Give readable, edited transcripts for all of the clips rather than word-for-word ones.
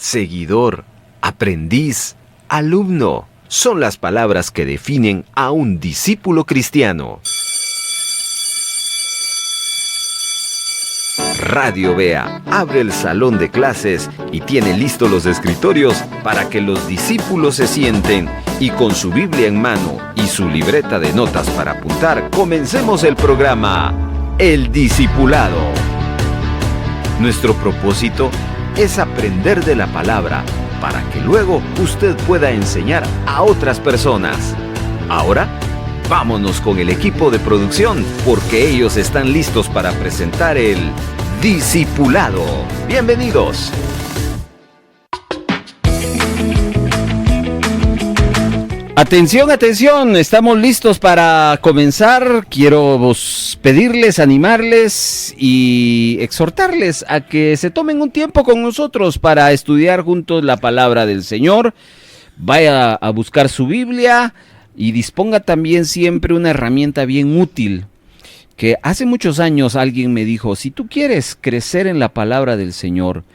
seguidor, aprendiz, alumno. Son las palabras que definen a un discípulo cristiano. Radio Bea abre el salón de clases y tiene listos los escritorios para que los discípulos se sienten y con su Biblia en mano y su libreta de notas para apuntar, comencemos el programa El Discipulado. Nuestro propósito es aprender de la palabra para que luego usted pueda enseñar a otras personas. Ahora, vámonos con el equipo de producción porque ellos están listos para presentar el Discipulado. Bienvenidos. Atención, atención, estamos listos para comenzar. Quiero pedirles, animarles y exhortarles a que se tomen un tiempo con nosotros para estudiar juntos la palabra del Señor. Vaya a buscar su Biblia y disponga también siempre una herramienta bien útil. Que hace muchos años alguien me dijo, si tú quieres crecer en la palabra del Señor,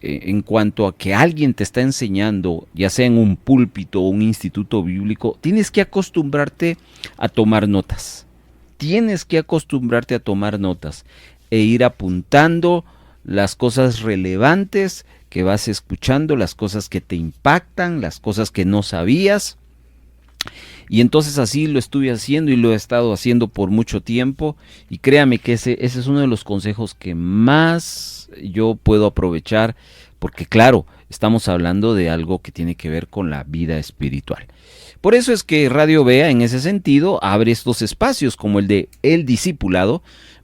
en cuanto a que alguien te está enseñando, ya sea en un púlpito o un instituto bíblico, tienes que acostumbrarte a tomar notas. Tienes que acostumbrarte a tomar notas e ir apuntando las cosas relevantes que vas escuchando, las cosas que te impactan, las cosas que no sabías. Y entonces así lo estuve haciendo y lo he estado haciendo por mucho tiempo. Y créame que ese es uno de los consejos que más yo puedo aprovechar, porque claro, estamos hablando de algo que tiene que ver con la vida espiritual. Por eso es que Radio Bea en ese sentido abre estos espacios como el de El Discipulado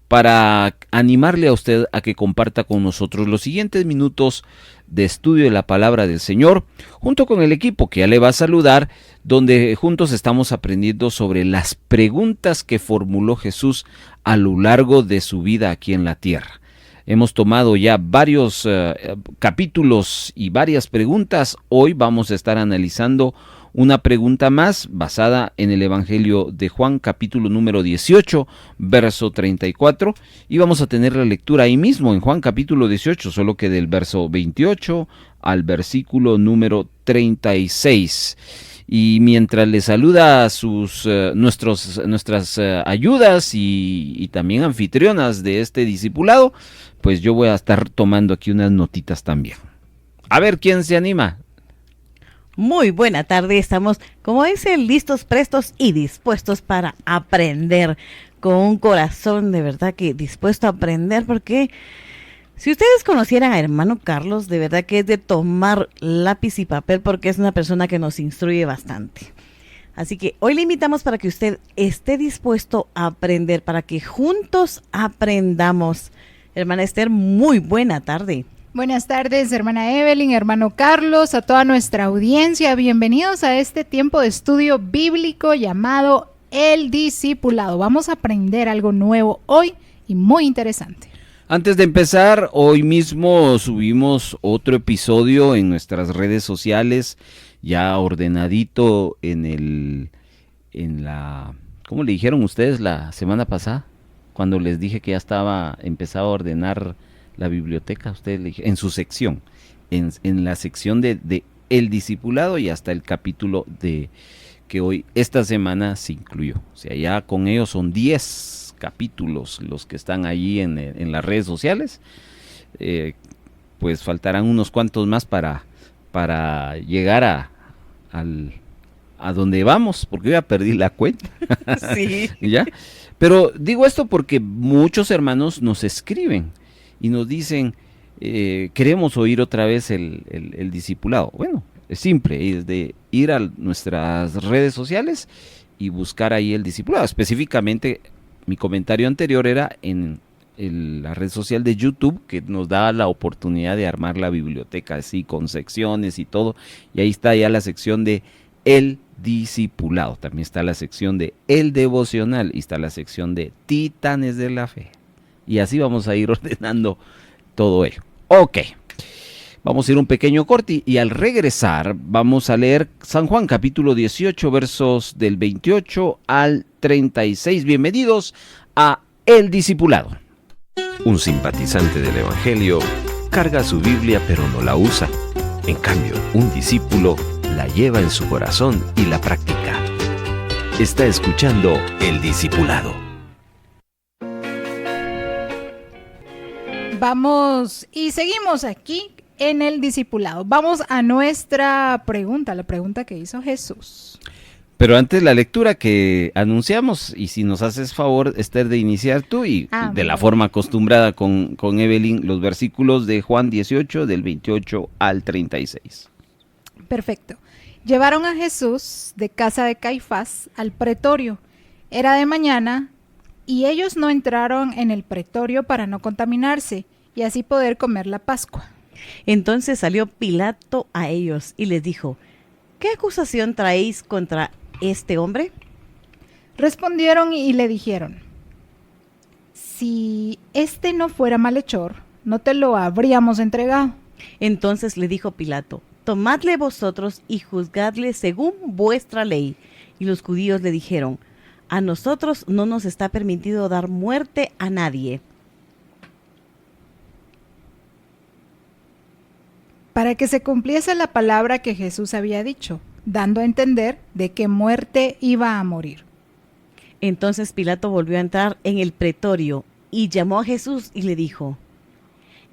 para animarle a usted a que comparta con nosotros los siguientes minutos de estudio de la palabra del Señor, junto con el equipo que ya le va a saludar, donde juntos estamos aprendiendo sobre las preguntas que formuló Jesús a lo largo de su vida aquí en la tierra. Hemos tomado ya varios capítulos y varias preguntas. Hoy vamos a estar analizando una pregunta más basada en el Evangelio de Juan, capítulo número 18, verso 34. Y vamos a tener la lectura ahí mismo en Juan, capítulo 18, solo que del verso 28 al versículo número 36. Y mientras le saluda a nuestras ayudas y también anfitrionas de este discipulado, pues yo voy a estar tomando aquí unas notitas también. A ver, ¿quién se anima? Muy buena tarde, estamos, como dicen, listos, prestos y dispuestos para aprender, con un corazón de verdad que dispuesto a aprender, porque si ustedes conocieran a hermano Carlos, de verdad que es de tomar lápiz y papel, porque es una persona que nos instruye bastante. Así que hoy le invitamos para que usted esté dispuesto a aprender, para que juntos aprendamos. Hermana Esther, muy buena tarde. Buenas tardes, hermana Evelyn, hermano Carlos, a toda nuestra audiencia. Bienvenidos a este tiempo de estudio bíblico llamado El Discipulado. Vamos a aprender algo nuevo hoy y muy interesante. Antes de empezar, hoy mismo subimos otro episodio en nuestras redes sociales, ya ordenadito ¿cómo le dijeron ustedes la semana pasada? Cuando les dije que ya empezaba a ordenar la biblioteca, ustedes le dijeron, en su sección, en la sección de El Discipulado y hasta el capítulo que esta semana se incluyó. O sea, ya con ellos son 10 capítulos los que están allí en las redes sociales. Pues faltarán unos cuantos más para llegar a donde vamos, porque yo ya perdí la cuenta. Sí. ¿Ya? Pero digo esto porque muchos hermanos nos escriben y nos dicen, queremos oír otra vez el discipulado. Bueno, es simple, es de ir a nuestras redes sociales y buscar ahí el discipulado. Específicamente, mi comentario anterior era en la red social de YouTube, que nos da la oportunidad de armar la biblioteca así con secciones y todo, y ahí está ya la sección de El Discipulado, también está la sección de El Devocional y está la sección de Titanes de la Fe, y así vamos a ir ordenando todo ello. Ok, vamos a ir un pequeño corte y al regresar vamos a leer San Juan capítulo 18 versos del 28 al 36. Bienvenidos a El Discipulado. Un simpatizante del Evangelio carga su Biblia pero no la usa. En cambio, un discípulo la lleva en su corazón y la practica. Está escuchando El Discipulado. Vamos y seguimos aquí en el discipulado. Vamos a nuestra pregunta, la pregunta que hizo Jesús. Pero antes la lectura que anunciamos, y si nos haces favor, Esther, de iniciar tú y de la forma acostumbrada con Evelyn, los versículos de Juan 18, del 28 al 36. Perfecto. Llevaron a Jesús de casa de Caifás al pretorio. Era de mañana y ellos no entraron en el pretorio para no contaminarse y así poder comer la Pascua. Entonces salió Pilato a ellos y les dijo: ¿qué acusación traéis contra este hombre? Respondieron y le dijeron: si este no fuera malhechor, no te lo habríamos entregado. Entonces le dijo Pilato: tomadle vosotros y juzgadle según vuestra ley. Y los judíos le dijeron: a nosotros no nos está permitido dar muerte a nadie. Para que se cumpliese la palabra que Jesús había dicho, dando a entender de qué muerte iba a morir. Entonces Pilato volvió a entrar en el pretorio y llamó a Jesús y le dijo: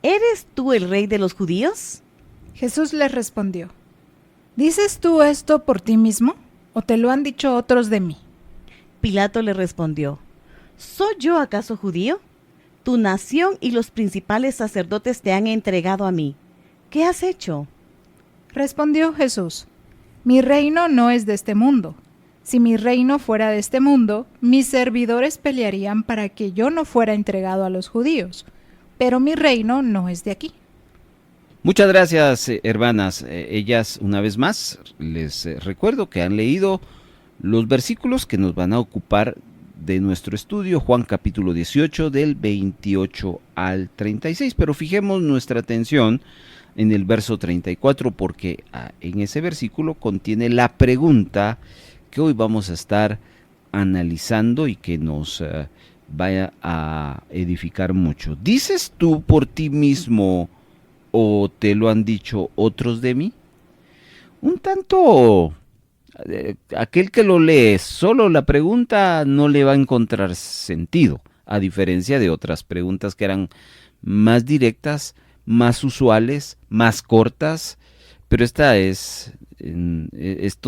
¿eres tú el rey de los judíos? Jesús les respondió: ¿dices tú esto por ti mismo o te lo han dicho otros de mí? Pilato le respondió: ¿soy yo acaso judío? Tu nación y los principales sacerdotes te han entregado a mí. ¿Qué has hecho? Respondió Jesús: mi reino no es de este mundo. Si mi reino fuera de este mundo, mis servidores pelearían para que yo no fuera entregado a los judíos. Pero mi reino no es de aquí. Muchas gracias, hermanas. Ellas, una vez más, les recuerdo que han leído los versículos que nos van a ocupar de nuestro estudio, Juan capítulo 18, del 28 al 36. Pero fijemos nuestra atención en el verso 34, porque en ese versículo contiene la pregunta que hoy vamos a estar analizando y que nos vaya a edificar mucho. ¿Dices tú por ti mismo o te lo han dicho otros de mí? Un tanto, aquel que lo lee solo la pregunta no le va a encontrar sentido, a diferencia de otras preguntas que eran más directas, más usuales, más cortas, pero esto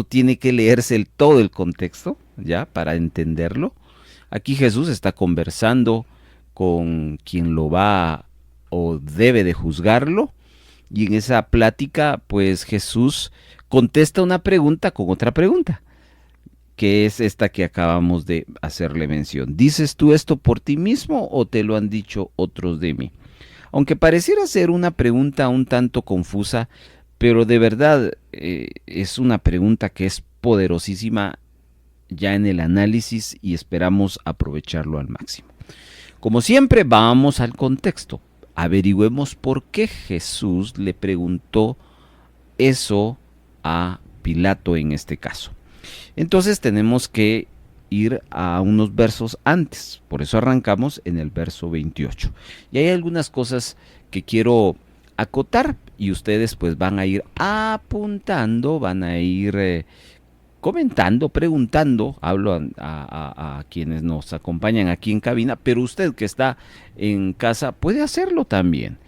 tiene que leerse todo el contexto, ya, para entenderlo. Aquí Jesús está conversando con quien lo va o debe de juzgarlo, y en esa plática, pues Jesús contesta una pregunta con otra pregunta, que es esta que acabamos de hacerle mención. ¿Dices tú esto por ti mismo o te lo han dicho otros de mí? Aunque pareciera ser una pregunta un tanto confusa, pero de verdad es una pregunta que es poderosísima ya en el análisis y esperamos aprovecharlo al máximo. Como siempre, vamos al contexto. Averigüemos por qué Jesús le preguntó eso a Pilato en este caso. Entonces tenemos que ir a unos versos antes, por eso arrancamos en el verso 28. Y hay algunas cosas que quiero acotar y ustedes pues van a ir apuntando, van a ir comentando, preguntando. Hablo a quienes nos acompañan aquí en cabina, pero usted que está en casa puede hacerlo también.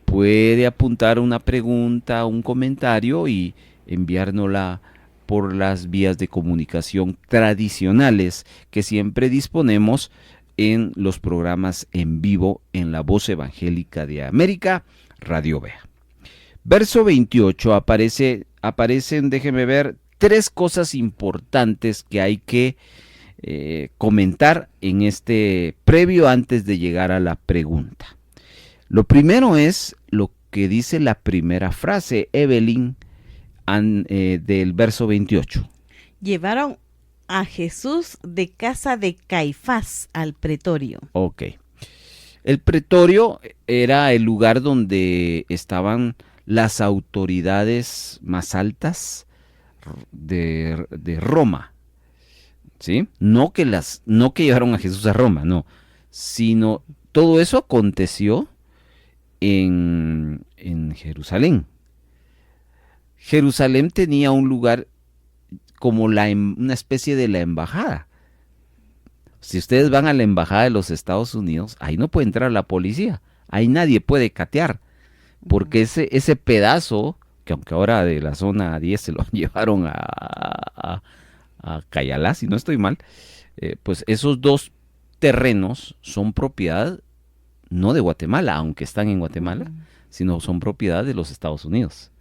Puede apuntar una pregunta, un comentario y enviárnosla por las vías de comunicación tradicionales que siempre disponemos en los programas en vivo en la Voz Evangélica de América, Radio Vea. Verso 28 aparecen, déjeme ver, 3 cosas importantes que hay que comentar en este previo antes de llegar a la pregunta. Lo primero es lo que dice la primera frase, Evelyn, del verso 28. Llevaron a Jesús de casa de Caifás al pretorio. Ok. El pretorio era el lugar donde estaban las autoridades más altas de Roma, ¿sí? No que llevaron a Jesús a Roma, no, sino todo eso aconteció en Jerusalén. Jerusalén tenía un lugar como una especie de la embajada. Si ustedes van a la embajada de los Estados Unidos, ahí no puede entrar la policía, ahí nadie puede catear, porque ese pedazo, que aunque ahora de la zona 10 se lo llevaron a Cayalá, si no estoy mal, pues esos dos terrenos son propiedad no de Guatemala, aunque están en Guatemala, sino son propiedad de los Estados Unidos,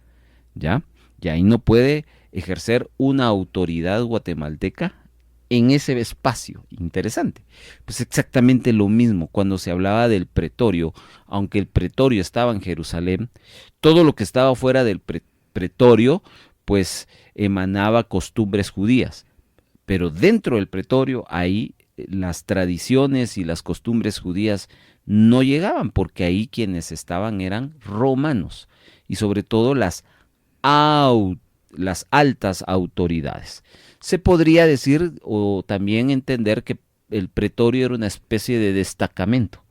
¿ya? Y ahí no puede ejercer una autoridad guatemalteca en ese espacio. Interesante. Pues exactamente lo mismo cuando se hablaba del pretorio, aunque el pretorio estaba en Jerusalén, todo lo que estaba fuera del pretorio pues emanaba costumbres judías, pero dentro del pretorio ahí las tradiciones y las costumbres judías no llegaban, porque ahí quienes estaban eran romanos y sobre todo las altas autoridades. Se podría decir o también entender que el pretorio era una especie de destacamento,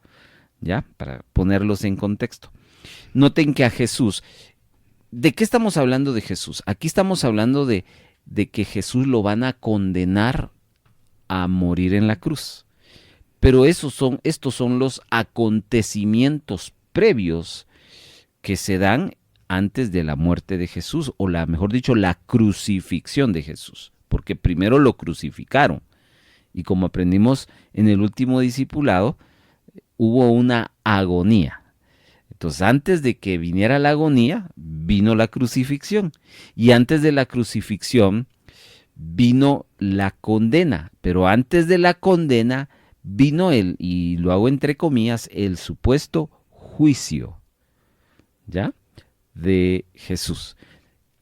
¿ya? Para ponerlos en contexto. Noten que a Jesús, ¿de qué estamos hablando de Jesús? Aquí estamos hablando de que Jesús lo van a condenar a morir en la cruz. Pero estos son los acontecimientos previos que se dan antes de la muerte de Jesús, o mejor dicho, la crucifixión de Jesús, porque primero lo crucificaron, y como aprendimos en el último discipulado, hubo una agonía. Entonces, antes de que viniera la agonía, vino la crucifixión, y antes de la crucifixión vino la condena, pero antes de la condena vino y lo hago entre comillas, el supuesto juicio, ¿ya?, de Jesús.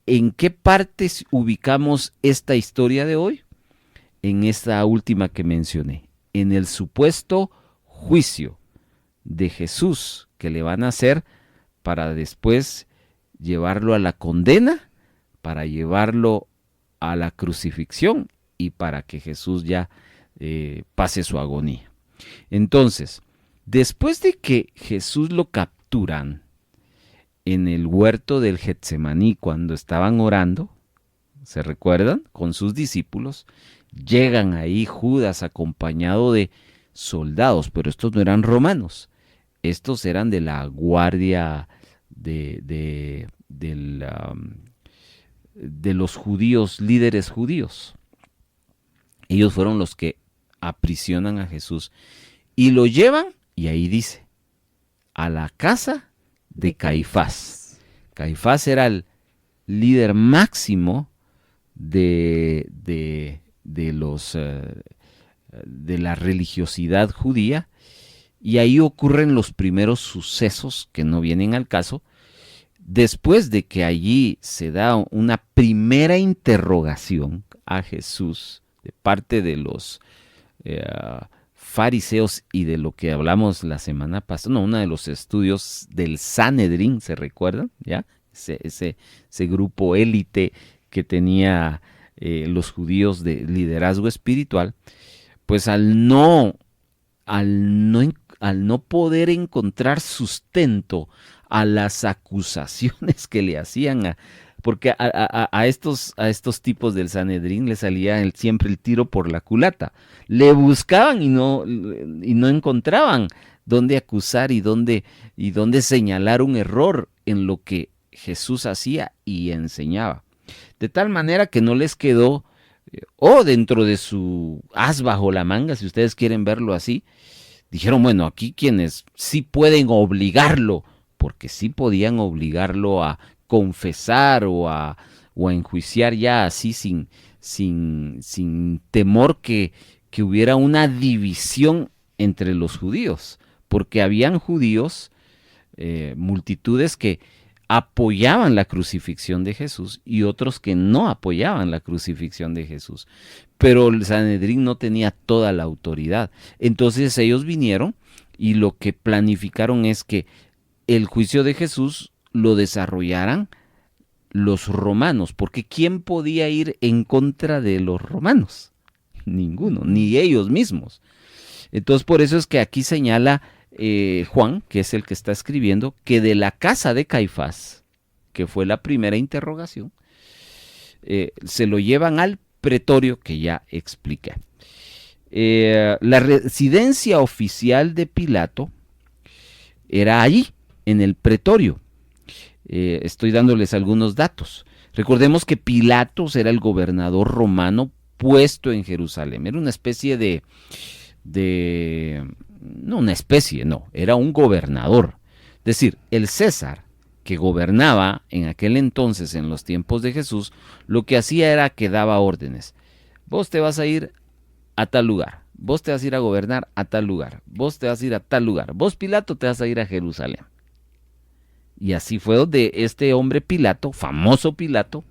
¿En qué partes ubicamos esta historia de hoy? En esta última que mencioné, en el supuesto juicio de Jesús que le van a hacer para después llevarlo a la condena, para llevarlo a la crucifixión y para que Jesús ya pase su agonía. Entonces, después de que Jesús lo capturan en el huerto del Getsemaní cuando estaban orando, ¿se recuerdan? Con sus discípulos, llegan ahí Judas acompañado de soldados, pero estos no eran romanos, estos eran de la guardia de los judíos, líderes judíos. Ellos fueron los que aprisionan a Jesús y lo llevan, y ahí dice, a la casa de Caifás. Caifás era el líder máximo de la religiosidad judía, y ahí ocurren los primeros sucesos que no vienen al caso, después de que allí se da una primera interrogación a Jesús de parte de los fariseos y de lo que hablamos la semana pasada, uno de los estudios del Sanedrín, ¿se recuerdan? ¿Ya? Ese grupo élite que tenía los judíos de liderazgo espiritual, pues al no poder encontrar sustento a las acusaciones que le hacían, porque a estos tipos del Sanedrín le salía siempre el tiro por la culata. Le buscaban y no encontraban dónde acusar y dónde señalar un error en lo que Jesús hacía y enseñaba. De tal manera que no les quedó, dentro de su as bajo la manga, si ustedes quieren verlo así, dijeron, bueno, aquí quienes sí pueden obligarlo, porque sí podían obligarlo a confesar o a enjuiciar ya así sin temor que hubiera una división entre los judíos, porque habían judíos, multitudes que apoyaban la crucifixión de Jesús y otros que no apoyaban la crucifixión de Jesús, pero el Sanedrín no tenía toda la autoridad. Entonces ellos vinieron y lo que planificaron es que el juicio de Jesús lo desarrollaran los romanos, porque ¿quién podía ir en contra de los romanos? Ninguno, ni ellos mismos. Entonces por eso es que aquí señala Juan, que es el que está escribiendo, que de la casa de Caifás, que fue la primera interrogación, se lo llevan al pretorio que ya expliqué. La residencia oficial de Pilato era allí, en el pretorio. Estoy dándoles algunos datos. Recordemos que Pilatos era el gobernador romano puesto en Jerusalén. Era una especie no una especie, no, era un gobernador. Es decir, el César, que gobernaba en aquel entonces, en los tiempos de Jesús, lo que hacía era que daba órdenes. Vos te vas a ir a tal lugar, vos te vas a ir a gobernar a tal lugar, vos te vas a ir a tal lugar, vos Pilato te vas a ir a Jerusalén. Y así fue donde este hombre Pilato, famoso Pilato,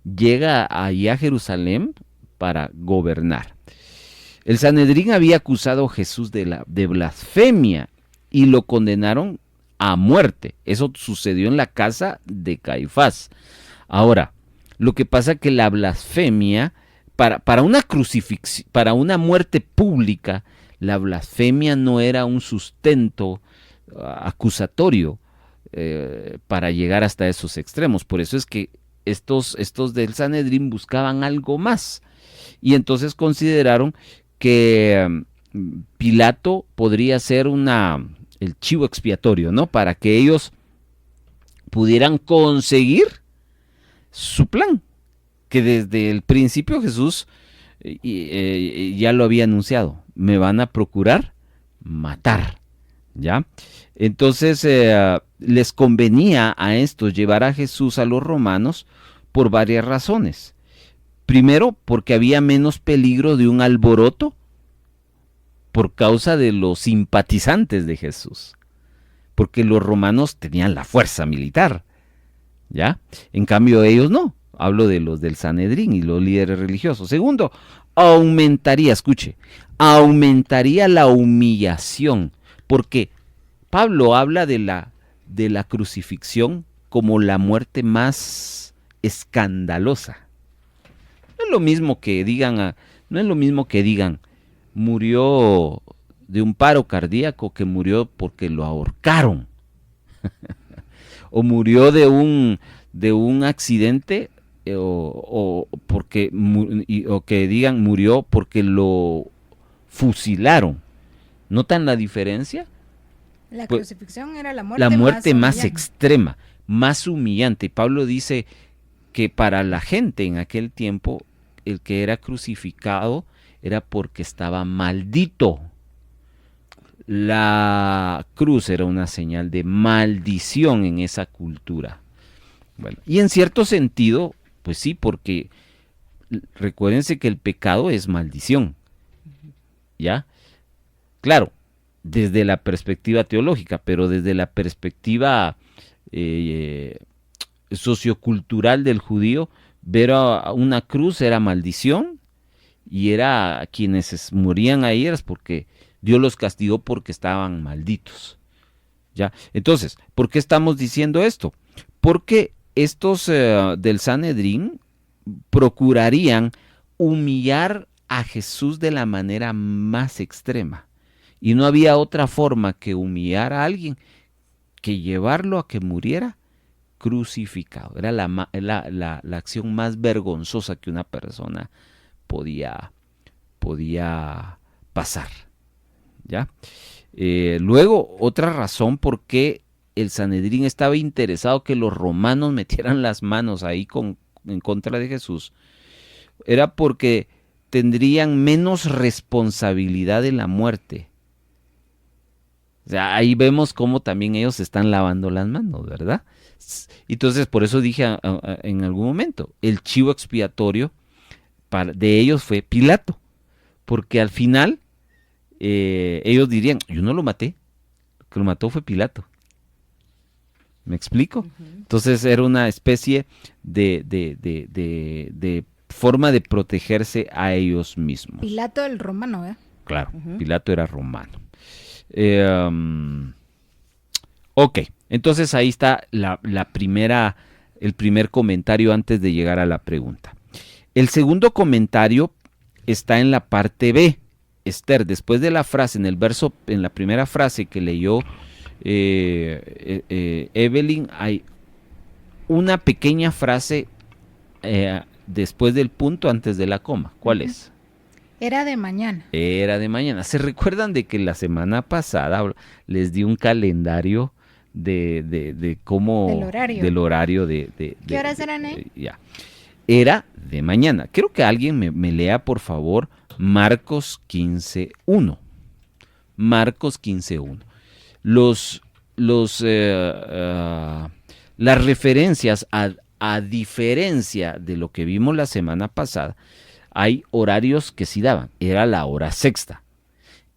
llega ahí a Jerusalén para gobernar. El Sanedrín había acusado a Jesús de blasfemia y lo condenaron a muerte. Eso sucedió en la casa de Caifás. Ahora, lo que pasa es que la blasfemia, para una crucifixión, para una muerte pública, la blasfemia no era un sustento acusatorio para llegar hasta esos extremos. Por eso es que estos del Sanedrín buscaban algo más. Y entonces consideraron que Pilato podría ser el chivo expiatorio, ¿no? Para que ellos pudieran conseguir su plan, que desde el principio Jesús ya lo había anunciado: me van a procurar matar, ¿ya? Entonces les convenía a estos llevar a Jesús a los romanos por varias razones. Primero, porque había menos peligro de un alboroto por causa de los simpatizantes de Jesús, porque los romanos tenían la fuerza militar, ¿ya? En cambio ellos no. Hablo de los del Sanedrín y los líderes religiosos. Segundo, aumentaría la humillación, porque Pablo habla de la crucifixión como la muerte más escandalosa. No es lo mismo que digan, murió de un paro cardíaco, que murió porque lo ahorcaron. O murió de un accidente, o que digan murió porque lo fusilaron. ¿Notan la diferencia? La Pues, crucifixión era la muerte más humillante. extrema, más humillante. Y Pablo dice que para la gente en aquel tiempo, el que era crucificado era porque estaba maldito. La cruz era una señal de maldición en esa cultura. Bueno, y en cierto sentido, pues sí, porque recuérdense que el pecado es maldición, ¿ya? Claro, desde la perspectiva teológica, pero desde la perspectiva sociocultural del judío, ver a una cruz era maldición, y era quienes morían ahí era porque Dios los castigó porque estaban malditos, ¿ya? Entonces, ¿por qué estamos diciendo esto? Porque estos del Sanedrín procurarían humillar a Jesús de la manera más extrema. Y no había otra forma que humillar a alguien que llevarlo a que muriera crucificado. Era la acción más vergonzosa que una persona podía pasar, ¿ya? Luego, otra razón por qué el Sanedrín estaba interesado que los romanos metieran las manos ahí en contra de Jesús, era porque tendrían menos responsabilidad de la muerte. O sea, ahí vemos cómo también ellos se están lavando las manos, ¿verdad? Entonces, por eso dije en algún momento, el chivo expiatorio de ellos fue Pilato, porque al final ellos dirían: yo no lo maté, el que lo mató fue Pilato. ¿Me explico? Entonces era una especie de forma de protegerse a ellos mismos. Pilato el romano, ¿eh? Claro, Pilato era romano. Ok, entonces ahí está el primer comentario antes de llegar a la pregunta. El segundo comentario está en la parte B. Esther, después de la frase, en la primera frase que leyó Evelyn, hay una pequeña frase después del punto, antes de la coma. ¿Cuál es? Era de mañana. Era de mañana. ¿Se recuerdan de que la semana pasada les di un calendario de cómo... Del horario. ¿Qué horas eran, ya. Era de mañana. Quiero que alguien me lea, por favor, Marcos 15:1. Marcos 15:1. Las referencias, a diferencia de lo que vimos la semana pasada, hay horarios que sí daban. Era la hora sexta,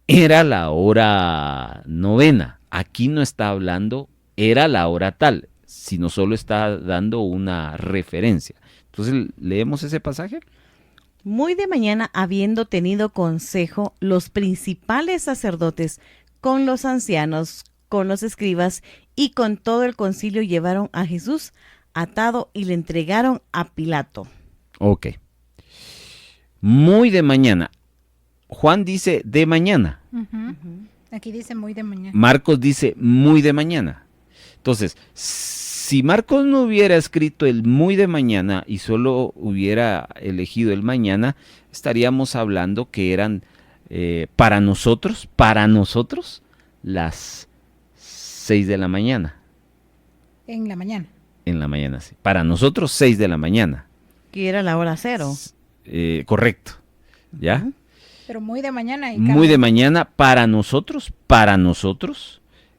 era la hora novena. Aquí no está hablando, era la hora tal, sino solo está dando una referencia. Entonces, ¿leemos ese pasaje? Muy de mañana, habiendo tenido consejo los principales sacerdotes con los ancianos, con los escribas y con todo el concilio, llevaron a Jesús atado y le entregaron a Pilato. Ok. Muy de mañana. Juan dice de mañana. Aquí dice muy de mañana. Marcos dice muy de mañana. Entonces, si Marcos no hubiera escrito el muy de mañana y solo hubiera elegido el mañana, estaríamos hablando que eran para nosotros, las 6 de la mañana. En la mañana. En la mañana, sí. Para nosotros, 6 de la mañana. Que era la hora cero. Correcto. ¿Ya? Pero muy de mañana. Muy de mañana, para nosotros,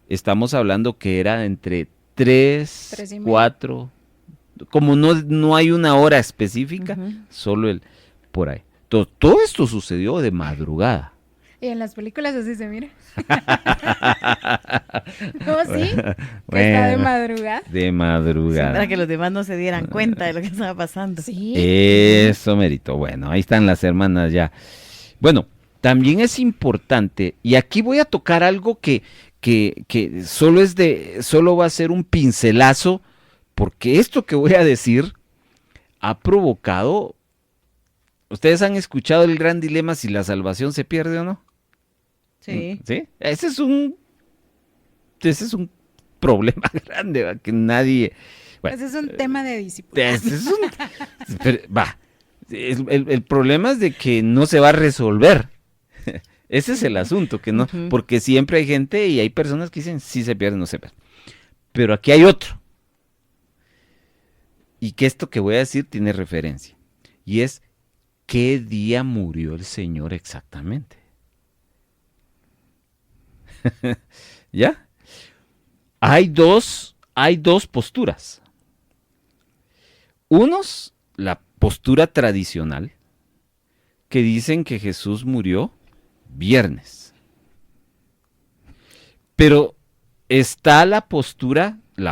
estamos hablando que era entre 3 y 4, como no hay una hora específica, solo el por ahí. Todo esto sucedió de madrugada. Y en las películas así se mira. ¿No? Sí. Bueno, está de madrugada. De madrugada. Para que los demás no se dieran cuenta de lo que estaba pasando. Sí. Eso, mérito. Bueno, ahí están las hermanas ya. Bueno, también es importante, y aquí voy a tocar algo que solo va a ser un pincelazo, porque esto que voy a decir ha provocado. ¿Ustedes han escuchado el gran dilema si la salvación se pierde o no? Sí. ¿Sí? Ese es un problema grande, ¿va? Que nadie... Bueno, Ese es un tema de disciplina. El problema es de que no se va a resolver. Ese es el asunto, que no, porque siempre hay gente y hay personas que dicen sí se pierde, no se pierde. Pero aquí hay otro. Y que esto que voy a decir tiene referencia. Y es, ¿qué día murió el Señor exactamente? ¿Ya? Hay dos posturas. Unos, la postura tradicional, que dicen que Jesús murió viernes. Pero está la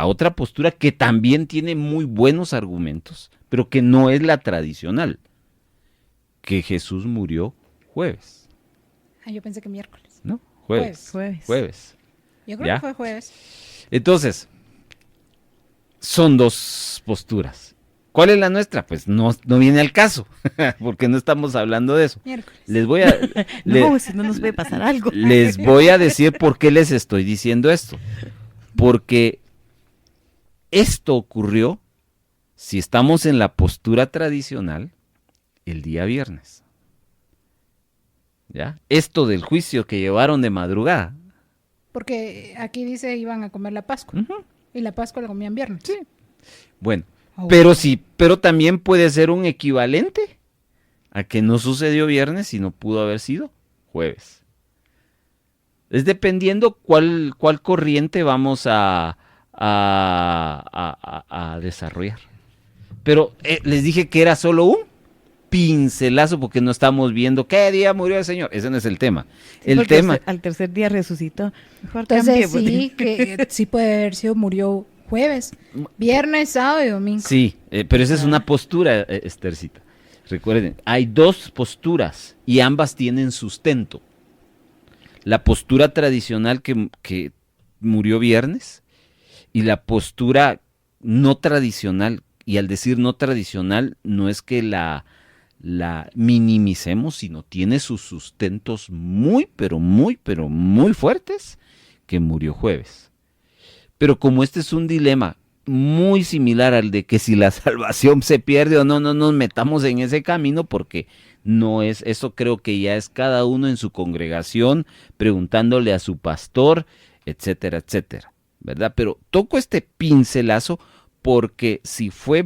otra postura que también tiene muy buenos argumentos, pero que no es la tradicional, que Jesús murió jueves. Yo pensé que miércoles. ¿No? Jueves. Yo creo que fue jueves. Entonces, son dos posturas. ¿Cuál es la nuestra? Pues no viene al caso, porque no estamos hablando de eso. Miércoles. Les voy a... Si no nos puede pasar algo. Les voy a decir por qué les estoy diciendo esto. Porque esto ocurrió, si estamos en la postura tradicional, el día viernes. ¿Ya? Esto del juicio que llevaron de madrugada. Porque aquí dice iban a comer la Pascua. Y la Pascua la comían viernes. Sí. Bueno, pero también puede ser un equivalente a que no sucedió viernes, sino pudo haber sido jueves. Es dependiendo cuál corriente vamos a desarrollar. Pero les dije que era solo un pincelazo, porque no estamos viendo qué día murió el Señor. Ese no es el tema. Sí, el tema. Al tercer día resucitó. Mejor Entonces cambie, sí, que sí puede haber sido murió jueves, viernes, sábado y domingo. Sí, pero esa es una postura, Esthercita. Recuerden, hay dos posturas y ambas tienen sustento. La postura tradicional que murió viernes y la postura no tradicional. Y al decir no tradicional, no es que la minimicemos, sino tiene sus sustentos muy fuertes, que murió jueves. Pero como este es un dilema muy similar al de que si la salvación se pierde o no, no nos metamos en ese camino, porque no es, eso creo que ya es cada uno en su congregación, preguntándole a su pastor, etcétera, etcétera, ¿verdad? Pero toco este pincelazo porque si fue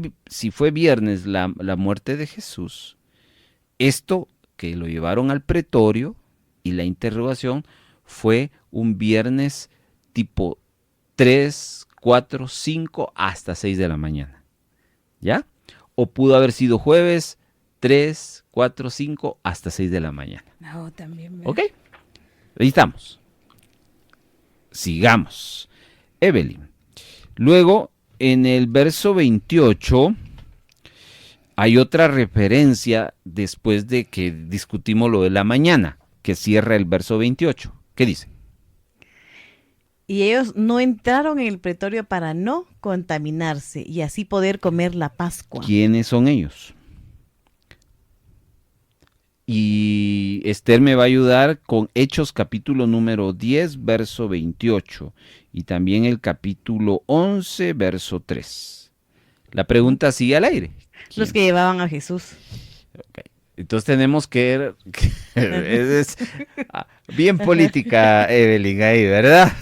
viernes la muerte de Jesús, esto que lo llevaron al pretorio y la interrogación fue un viernes tipo 3, 4, 5 hasta 6 de la mañana, ¿ya? O pudo haber sido jueves 3, 4, 5 hasta 6 de la mañana. No, también. ¿Ok? Ahí estamos. Sigamos. Evelyn. Luego, en el verso 28, hay otra referencia después de que discutimos lo de la mañana, que cierra el verso 28. ¿Qué dice? Y ellos no entraron en el pretorio para no contaminarse y así poder comer la Pascua. ¿Quiénes son ellos? Y Esther me va a ayudar con Hechos capítulo número 10, verso 28 y también el capítulo 11, verso 3. La pregunta sigue al aire. Los que llevaban a Jesús. Okay. Entonces tenemos que es bien política, Evelyn, ahí, ¿verdad?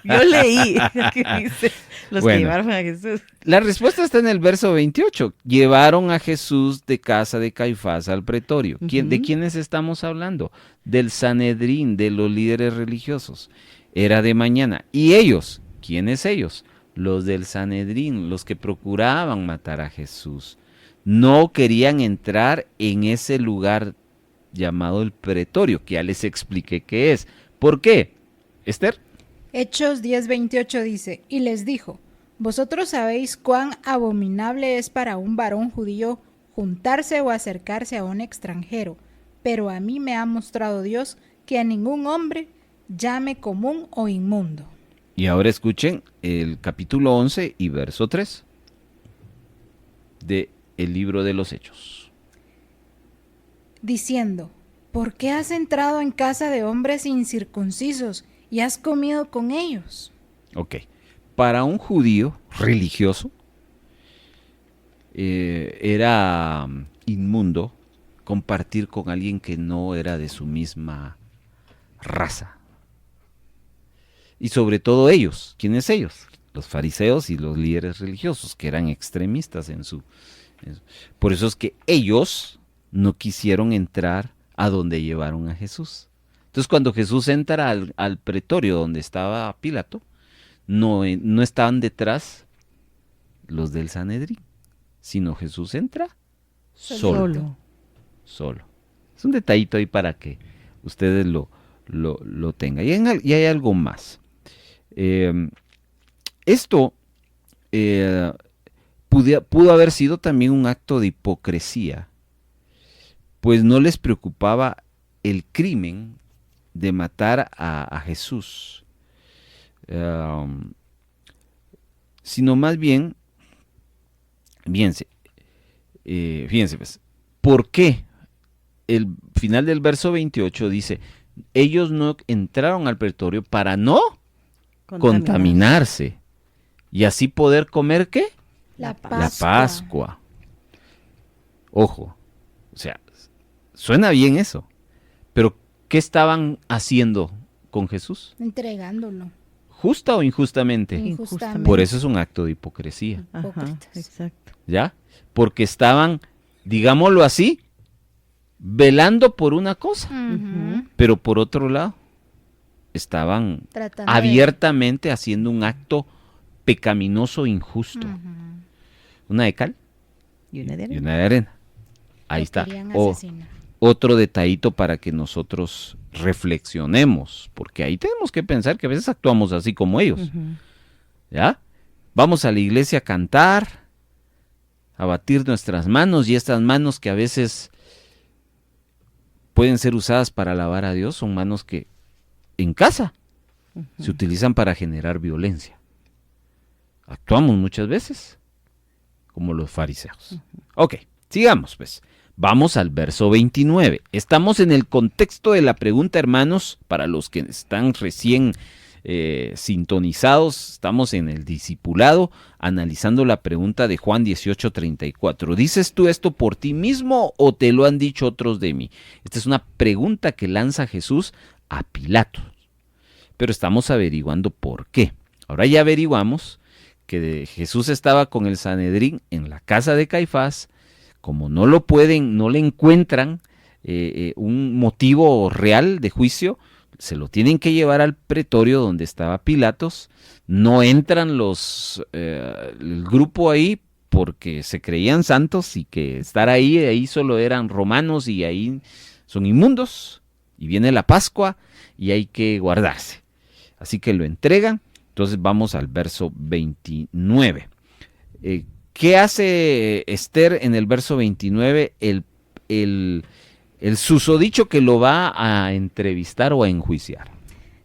Yo leí que dice los que llevaron a Jesús. La respuesta está en el verso 28. Llevaron a Jesús de casa de Caifás al pretorio. ¿De quiénes estamos hablando? Del Sanedrín, de los líderes religiosos. Era de mañana. ¿Y ellos? ¿Quiénes ellos? Los del Sanedrín, los que procuraban matar a Jesús. No querían entrar en ese lugar llamado el pretorio, que ya les expliqué qué es. ¿Por qué? Esther. Hechos 10:28 dice, y les dijo, vosotros sabéis cuán abominable es para un varón judío juntarse o acercarse a un extranjero, pero a mí me ha mostrado Dios que a ningún hombre llame común o inmundo. Y ahora escuchen el capítulo 11 y verso 3 de el libro de los Hechos. Diciendo, ¿por qué has entrado en casa de hombres incircuncisos y has comido con ellos? Ok, para un judío religioso era inmundo compartir con alguien que no era de su misma raza. Y sobre todo ellos, ¿quiénes ellos? Los fariseos y los líderes religiosos, que eran extremistas en su... Por eso es que ellos no quisieron entrar a donde llevaron a Jesús. Entonces cuando Jesús entra al pretorio donde estaba Pilato, no estaban detrás los del Sanedrín, sino Jesús entra solo. Es un detallito ahí para que ustedes lo tengan. Y hay algo más. Esto pudo haber sido también un acto de hipocresía, pues no les preocupaba el crimen de matar a Jesús, sino más bien, fíjense pues, ¿por qué? El final del verso 28 dice, ellos no entraron al pretorio para no contaminarse y así poder comer ¿qué? La Pascua. Ojo, o sea, suena bien eso, pero ¿qué estaban haciendo con Jesús? Entregándolo. ¿Justa o injustamente? Injustamente. Por eso es un acto de hipocresía. Ajá, exacto. ¿Ya? Porque estaban, digámoslo así, velando por una cosa, pero por otro lado, estaban Tratando abiertamente haciendo un acto pecaminoso, injusto. Una de cal Y una de arena. y una de arena. Ahí Lo está. querían asesinar. Otro detallito para que nosotros reflexionemos, porque ahí tenemos que pensar que a veces actuamos así como ellos. ¿Ya? Vamos a la iglesia a cantar, a batir nuestras manos, y estas manos que a veces pueden ser usadas para alabar a Dios, son manos que en casa se utilizan para generar violencia. Actuamos muchas veces como los fariseos. Ok, sigamos pues. Vamos al verso 29. Estamos en el contexto de la pregunta, hermanos, para los que están recién sintonizados, estamos en el discipulado, analizando la pregunta de Juan 18:34. ¿Dices tú esto por ti mismo o te lo han dicho otros de mí? Esta es una pregunta que lanza Jesús a Pilato. Pero estamos averiguando por qué. Ahora ya averiguamos que Jesús estaba con el Sanedrín en la casa de Caifás. Como no le encuentran un motivo real de juicio, se lo tienen que llevar al pretorio donde estaba Pilatos. No entran el grupo ahí porque se creían santos y que estar ahí solo eran romanos y ahí son inmundos. Y viene la Pascua y hay que guardarse. Así que lo entregan. Entonces vamos al verso 29. ¿Qué hace Esther en el verso 29? El susodicho que lo va a entrevistar o a enjuiciar.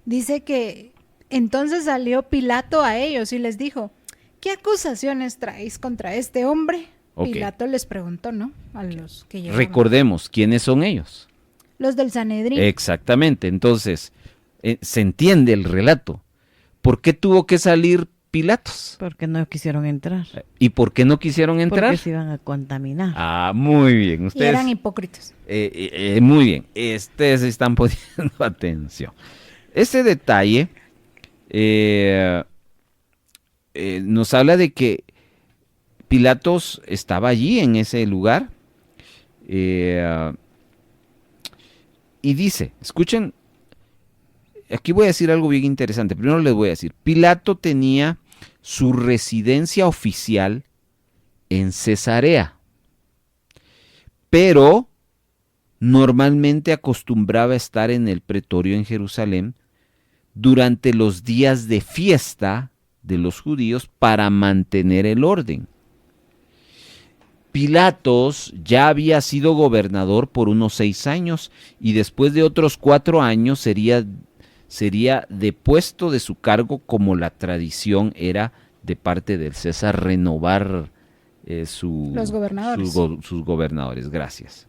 Dice que entonces salió Pilato a ellos y les dijo, ¿qué acusaciones traéis contra este hombre? Okay. Pilato les preguntó, ¿no? A los que llegaron. Recordemos, ¿quiénes son ellos? Los del Sanedrín. Exactamente, entonces se entiende el relato. ¿Por qué tuvo que salir Pilatos? Porque no quisieron entrar. ¿Y por qué no quisieron entrar? Porque se iban a contaminar. Ah, muy bien. Ustedes, y eran hipócritas. Muy bien. Ustedes están poniendo atención. Ese detalle nos habla de que Pilatos estaba allí en ese lugar. Y dice, escuchen, aquí voy a decir algo bien interesante. Primero les voy a decir, Pilato tenía su residencia oficial en Cesarea, pero normalmente acostumbraba estar en el pretorio en Jerusalén durante los días de fiesta de los judíos para mantener el orden. Pilatos ya había sido gobernador por unos 6 años y después de otros 4 años sería depuesto de su cargo, como la tradición era de parte del César renovar los gobernadores. sus gobernadores. Gracias.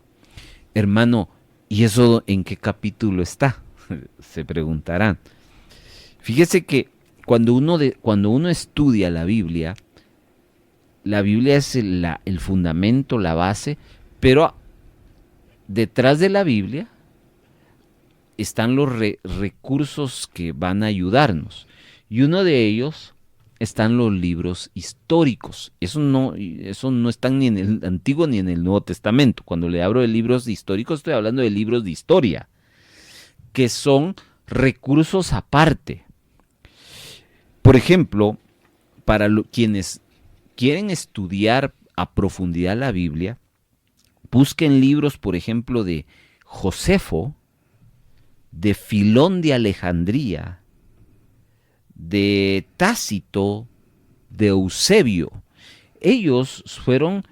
Hermano, ¿y eso en qué capítulo está? Se preguntarán. Fíjese que cuando uno estudia la Biblia es el fundamento, la base, pero detrás de la Biblia están los recursos que van a ayudarnos. Y uno de ellos están los libros históricos. Eso no están ni en el Antiguo ni en el Nuevo Testamento. Cuando le hablo de libros históricos, estoy hablando de libros de historia, que son recursos aparte. Por ejemplo, para quienes quieren estudiar a profundidad la Biblia, busquen libros, por ejemplo, de Josefo, de Filón de Alejandría, de Tácito, de Eusebio. Ellos fueron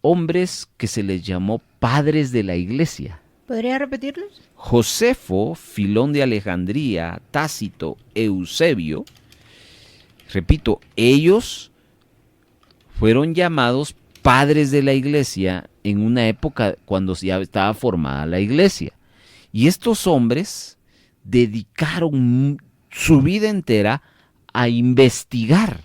hombres que se les llamó padres de la iglesia. ¿Podría repetirlos? Josefo, Filón de Alejandría, Tácito, Eusebio. Repito, ellos fueron llamados padres de la iglesia en una época cuando ya estaba formada la iglesia. Y estos hombres dedicaron su vida entera a investigar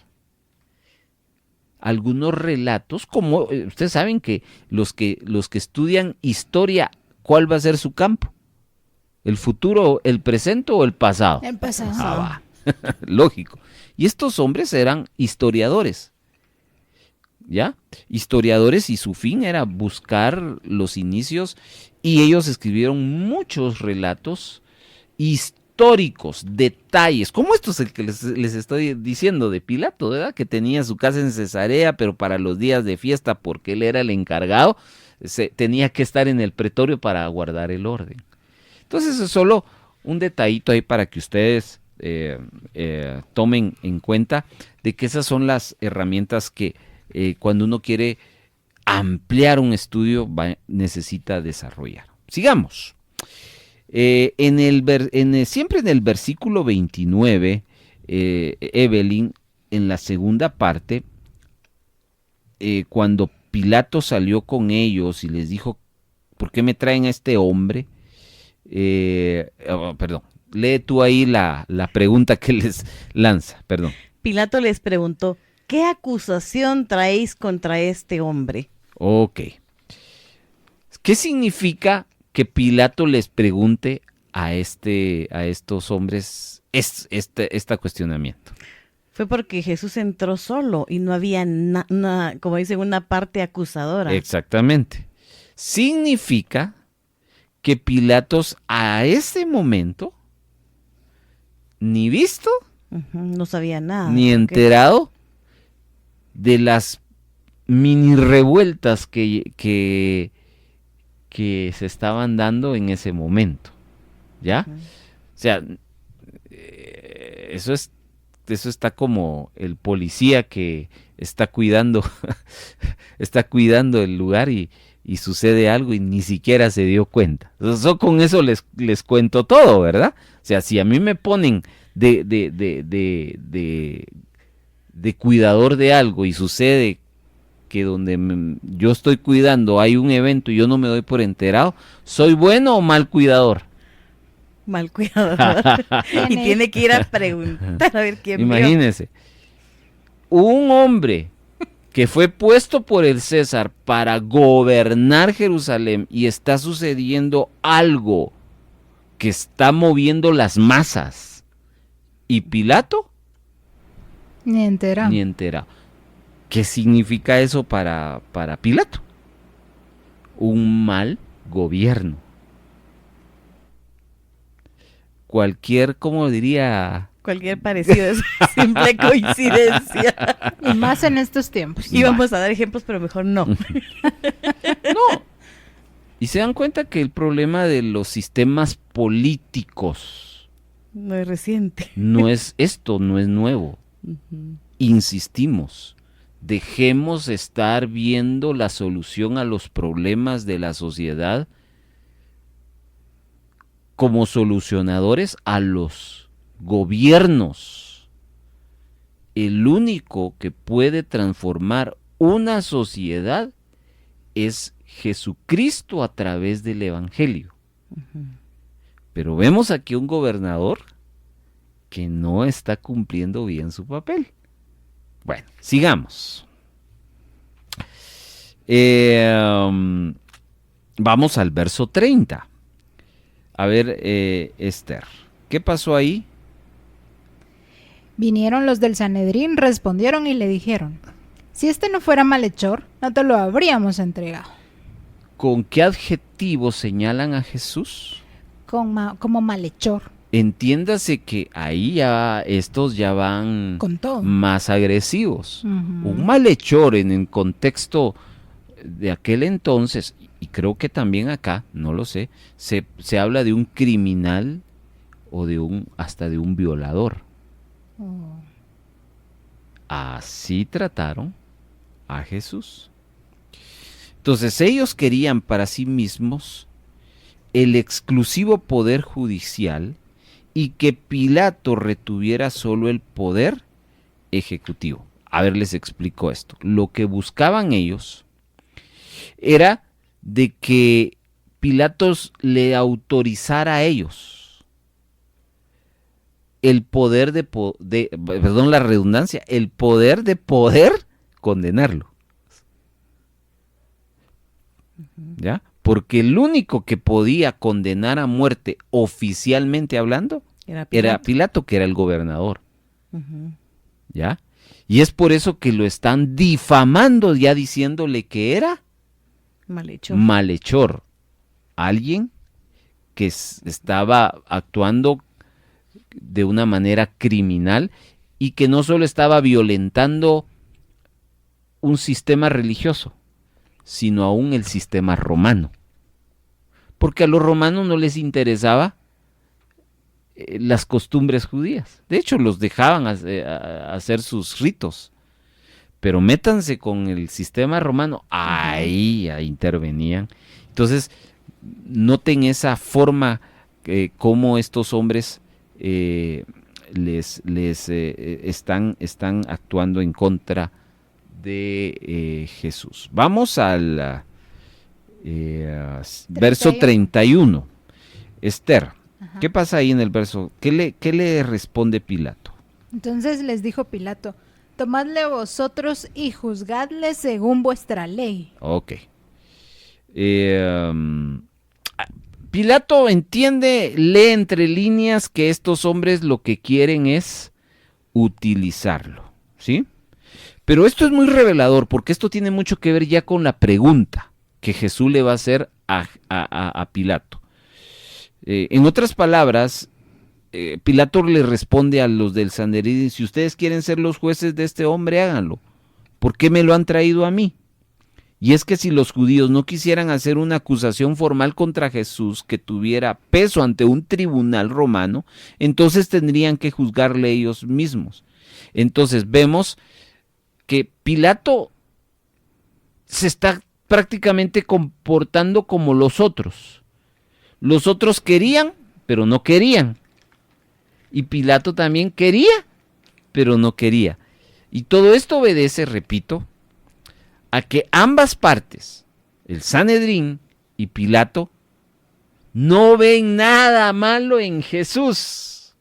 algunos relatos, como ustedes saben que los que estudian historia, ¿cuál va a ser su campo? ¿El futuro, el presente o el pasado? El pasado. Ah, va. Lógico. Y estos hombres eran historiadores. ¿Ya? Historiadores, y su fin era buscar los inicios, y ellos escribieron muchos relatos históricos, detalles, como estos que les estoy diciendo de Pilato, ¿verdad? Que tenía su casa en Cesarea, pero para los días de fiesta, porque él era el encargado, tenía que estar en el pretorio para guardar el orden. Entonces es solo un detallito ahí para que ustedes tomen en cuenta de que esas son las herramientas que cuando uno quiere ampliar un estudio necesita desarrollar. Sigamos. Siempre en el versículo 29, Evelyn, en la segunda parte, cuando Pilato salió con ellos y les dijo, ¿por qué me traen a este hombre? lee tú ahí la pregunta que les lanza, perdón. Pilato les preguntó, ¿qué acusación traéis contra este hombre? Ok. ¿Qué significa que Pilato les pregunte a estos hombres este cuestionamiento? Fue porque Jesús entró solo y no había, como dicen, una parte acusadora. Exactamente. Significa que Pilatos a ese momento, ni visto, No sabía nada. ni enterado de las mini revueltas que se estaban dando en ese momento. ¿Ya? O sea, eso está como el policía que está cuidando el lugar y sucede algo y ni siquiera se dio cuenta. Entonces, con eso les cuento todo, ¿verdad? O sea, si a mí me ponen de cuidador de algo y sucede que donde yo estoy cuidando hay un evento y yo no me doy por enterado, ¿soy bueno o mal cuidador? Mal cuidador. Y tiene que ir a preguntar a ver quién Imagínense, un hombre que fue puesto por el César para gobernar Jerusalén y está sucediendo algo que está moviendo las masas. ¿Y Pilato? Ni enterado. Ni enterado. ¿Qué significa eso para Pilato? Un mal gobierno. Cualquier parecido es simple coincidencia. Y más en estos tiempos. Íbamos a dar ejemplos, pero mejor no. No. Y se dan cuenta que el problema de los sistemas políticos No es reciente. no es nuevo. Insistimos, dejemos estar viendo la solución a los problemas de la sociedad como solucionadores a los gobiernos. El único que puede transformar una sociedad es Jesucristo a través del Evangelio. Pero vemos aquí un gobernador que no está cumpliendo bien su papel. Bueno, sigamos. Vamos al verso 30. A ver, Esther, ¿qué pasó ahí? Vinieron los del Sanedrín, respondieron y le dijeron, si este no fuera malhechor, no te lo habríamos entregado. ¿Con qué adjetivo señalan a Jesús? Como malhechor. Entiéndase que ahí estos ya van Con todo. más agresivos. Un malhechor en el contexto de aquel entonces, y creo que también acá, no lo sé, se habla de un criminal o hasta de un violador. Así trataron a Jesús. Entonces ellos querían para sí mismos el exclusivo poder judicial y que Pilato retuviera solo el poder ejecutivo. A ver, les explico esto. Lo que buscaban ellos era de que Pilatos le autorizara a ellos el poder perdón la redundancia, el poder de poder condenarlo. ¿Ya? Porque el único que podía condenar a muerte oficialmente hablando era Pilato, que era el gobernador. ¿Ya? Y es por eso que lo están difamando, ya diciéndole que era malhechor. Alguien que estaba actuando de una manera criminal y que no solo estaba violentando un sistema religioso, sino aún el sistema romano. Porque a los romanos no les interesaba las costumbres judías. De hecho, los dejaban hacer sus ritos. Pero métanse con el sistema romano, ahí intervenían. Entonces, noten esa forma como estos hombres están actuando en contra de Jesús. Vamos al verso 31. Esther, Ajá. ¿Qué pasa ahí en el verso? ¿Qué le responde Pilato? Entonces les dijo Pilato, tomadle vosotros y juzgadle según vuestra ley. Ok. Pilato entiende, lee entre líneas que estos hombres lo que quieren es utilizarlo, ¿sí? Pero esto es muy revelador porque esto tiene mucho que ver ya con la pregunta que Jesús le va a hacer a Pilato. En otras palabras, Pilato le responde a los del Sanedrín, si ustedes quieren ser los jueces de este hombre, háganlo. ¿Por qué me lo han traído a mí? Y es que si los judíos no quisieran hacer una acusación formal contra Jesús que tuviera peso ante un tribunal romano, entonces tendrían que juzgarle ellos mismos. Entonces vemos que Pilato se está prácticamente comportando como los otros. Los otros querían, pero no querían. Y Pilato también quería, pero no quería. Y todo esto obedece, repito, a que ambas partes, el Sanedrín y Pilato, no ven nada malo en Jesús.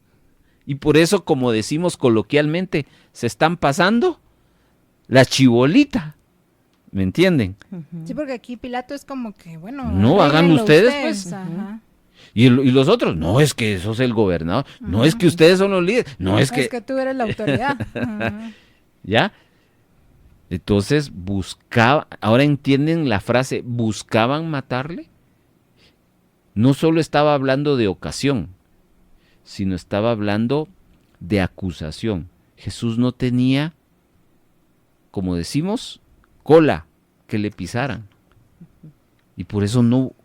Y por eso, como decimos coloquialmente, se están pasando la chibolita. ¿Me entienden? Sí, porque aquí Pilato es como que, bueno, No, hagan arréglenlo ustedes, pues. Ajá. Y los otros, no, es que sos el gobernador, no, es que ustedes son los líderes, no, es que tú eres la autoridad. Ajá. ¿ya? Entonces buscaba, ahora entienden la frase, buscaban matarle. No solo estaba hablando de ocasión, sino estaba hablando de acusación. Jesús no tenía, como decimos, cola que le pisaran. Y por eso no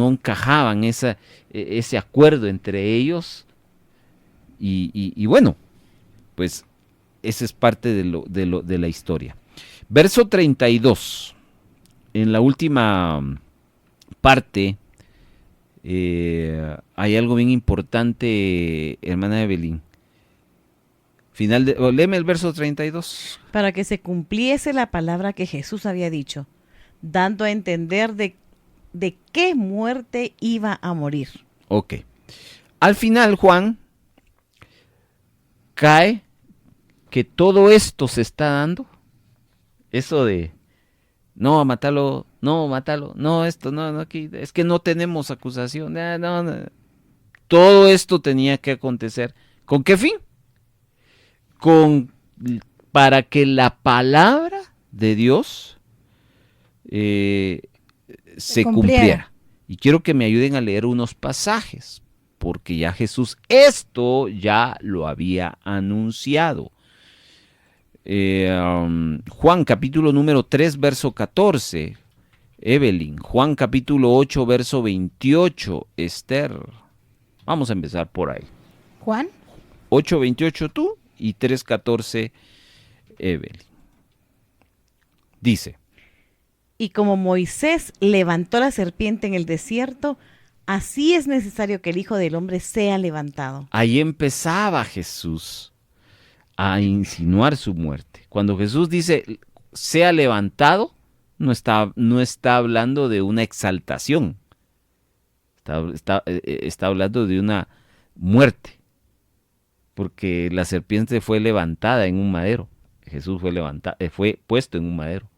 encajaban ese acuerdo entre ellos. Y bueno, pues esa es parte de la historia. Verso 32. En la última parte hay algo bien importante, hermana Evelyn. Léeme el verso 32. Para que se cumpliese la palabra que Jesús había dicho, dando a entender de qué muerte iba a morir. Ok. Al final, Juan cae que todo esto se está dando. Eso de no, mátalo, no, esto, no, aquí, es que no tenemos acusación. No. Todo esto tenía que acontecer. ¿Con qué fin? Para que la palabra de Dios se cumpliera. Y quiero que me ayuden a leer unos pasajes, porque ya Jesús esto ya lo había anunciado. Juan capítulo número 3, verso 14. Evelyn, Juan capítulo 8, verso 28. Esther. Vamos a empezar por ahí. Juan 8, 28 tú y 3, 14 Evelyn. Dice: Y como Moisés levantó la serpiente en el desierto, así es necesario que el Hijo del Hombre sea levantado. Ahí empezaba Jesús a insinuar su muerte. Cuando Jesús dice sea levantado, no está hablando de una exaltación. Está hablando de una muerte. Porque la serpiente fue levantada en un madero. Jesús fue puesto en un madero.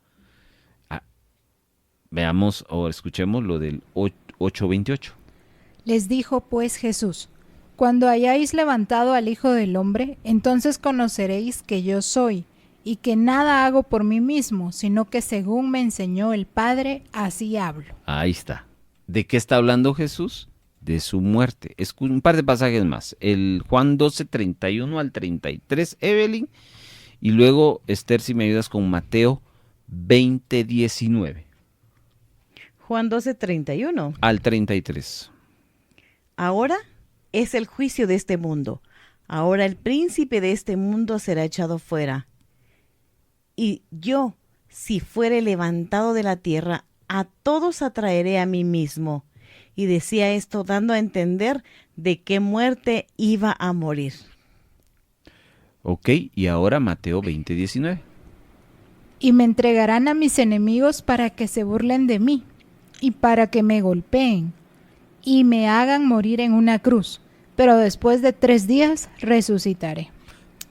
Veamos o escuchemos lo del 8:28. les dijo pues Jesús, cuando hayáis levantado al Hijo del Hombre, entonces conoceréis que yo soy, y que nada hago por mí mismo, sino que según me enseñó el Padre, así hablo. Ahí está. ¿De qué está hablando Jesús? De su muerte. Un par de pasajes más. El Juan 12, 31 al 33, Evelyn. Y luego, Esther, si me ayudas con Mateo 20, 19. Juan 12, 31. Al 33. Ahora es el juicio de este mundo. Ahora el príncipe de este mundo será echado fuera. Y yo, si fuere levantado de la tierra, a todos atraeré a mí mismo. Y decía esto dando a entender de qué muerte iba a morir. Ok, y ahora Mateo 20, 19. Y me entregarán a mis enemigos para que se burlen de mí, y para que me golpeen, y me hagan morir en una cruz, pero después de 3 días resucitaré.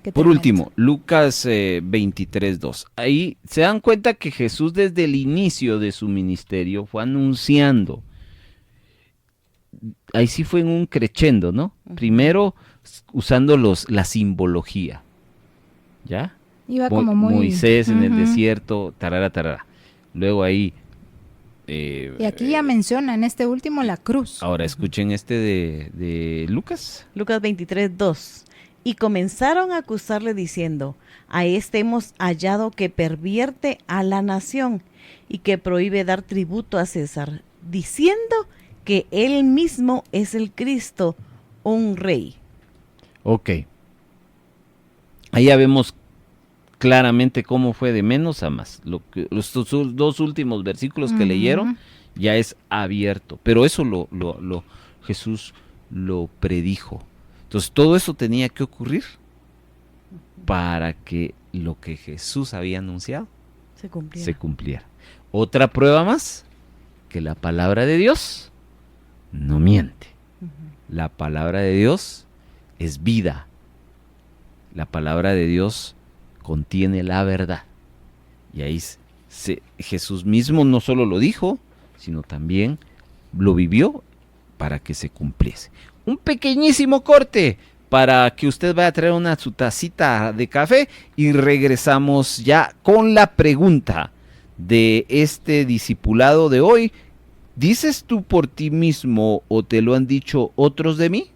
Qué Por tremendo. último, Lucas 23:2. Ahí se dan cuenta que Jesús desde el inicio de su ministerio fue anunciando. Ahí sí fue en un crescendo, ¿no? Primero usando la simbología. ¿Ya? Iba como muy... Moisés en el Ujú. desierto, tarara, tarara. Luego ahí... Y aquí ya menciona en este último la cruz. Ahora escuchen este de Lucas. Lucas 23:2. Y comenzaron a acusarle diciendo, a este hemos hallado que pervierte a la nación y que prohíbe dar tributo a César, diciendo que él mismo es el Cristo, un rey. Ok. Ahí ya vemos claramente cómo fue de menos a más. Los dos últimos versículos que Ujú. leyeron ya es abierto. Pero eso Jesús lo predijo. Entonces todo eso tenía que ocurrir para que lo que Jesús había anunciado Se cumplió. se cumpliera. Otra prueba más, que la palabra de Dios no miente. La palabra de Dios es vida. La palabra de Dios contiene la verdad. Y ahí Jesús mismo no solo lo dijo, sino también lo vivió para que se cumpliese. Un pequeñísimo corte para que usted vaya a traer su tacita de café y regresamos ya con la pregunta de este discipulado de hoy. ¿Dices tú por ti mismo o te lo han dicho otros de mí?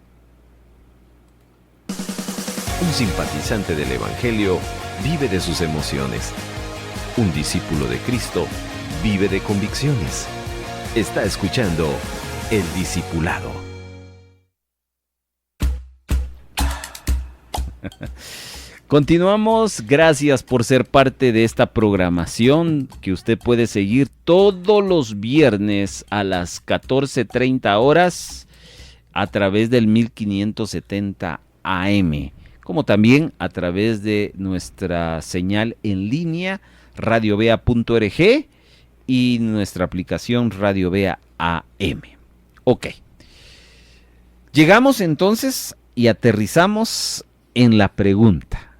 Un simpatizante del Evangelio vive de sus emociones. Un discípulo de Cristo vive de convicciones. Está escuchando El Discipulado. Continuamos, gracias por ser parte de esta programación que usted puede seguir todos los viernes a las 14:30 horas a través del 1570 AM, como también a través de nuestra señal en línea radiovea.org y nuestra aplicación Radio Vea AM. Ok. Llegamos entonces y aterrizamos en la pregunta.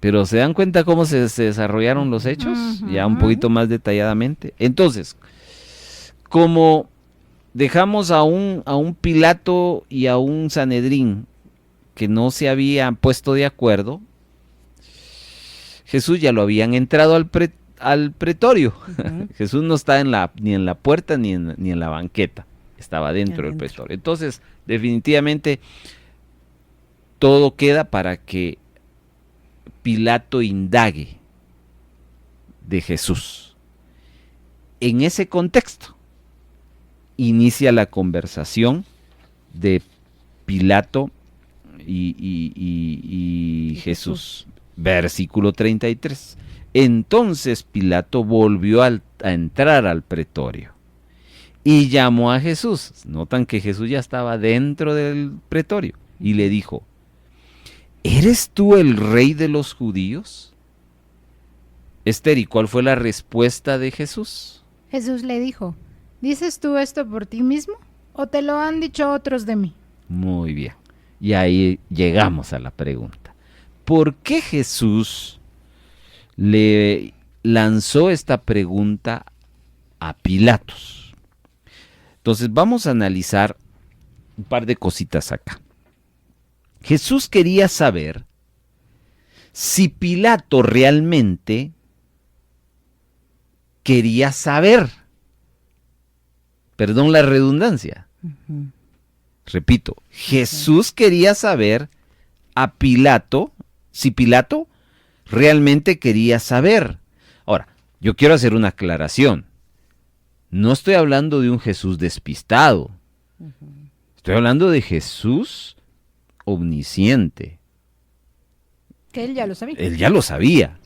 Pero ¿se dan cuenta cómo se desarrollaron los hechos? Ujú. Ya un poquito más detalladamente. Entonces, como dejamos a un Pilato y a un Sanedrín que no se habían puesto de acuerdo, Jesús ya lo habían entrado al pretorio. Ujú. Jesús no está ni en la puerta ni en la banqueta. Estaba dentro del Adentro. pretorio. Entonces, definitivamente, todo queda para que Pilato indague de Jesús. En ese contexto, inicia la conversación de Pilato y Jesús. Versículo 33. Entonces Pilato volvió a entrar al pretorio y llamó a Jesús. Notan que Jesús ya estaba dentro del pretorio y le dijo: ¿eres tú el rey de los judíos? Esther, ¿y cuál fue la respuesta de Jesús? Jesús le dijo, ¿dices tú esto por ti mismo o te lo han dicho otros de mí? Muy bien. Y ahí llegamos a la pregunta. ¿Por qué Jesús le lanzó esta pregunta a Pilatos? Entonces vamos a analizar un par de cositas acá. Jesús quería saber si Pilato realmente quería saber. Perdón la redundancia. Ujú. Repito, Jesús quería saber a Pilato, si Pilato realmente quería saber. Ahora, yo quiero hacer una aclaración. No estoy hablando de un Jesús despistado. Estoy hablando de Jesús omnisciente. Que él ya lo sabía. Él ya lo sabía.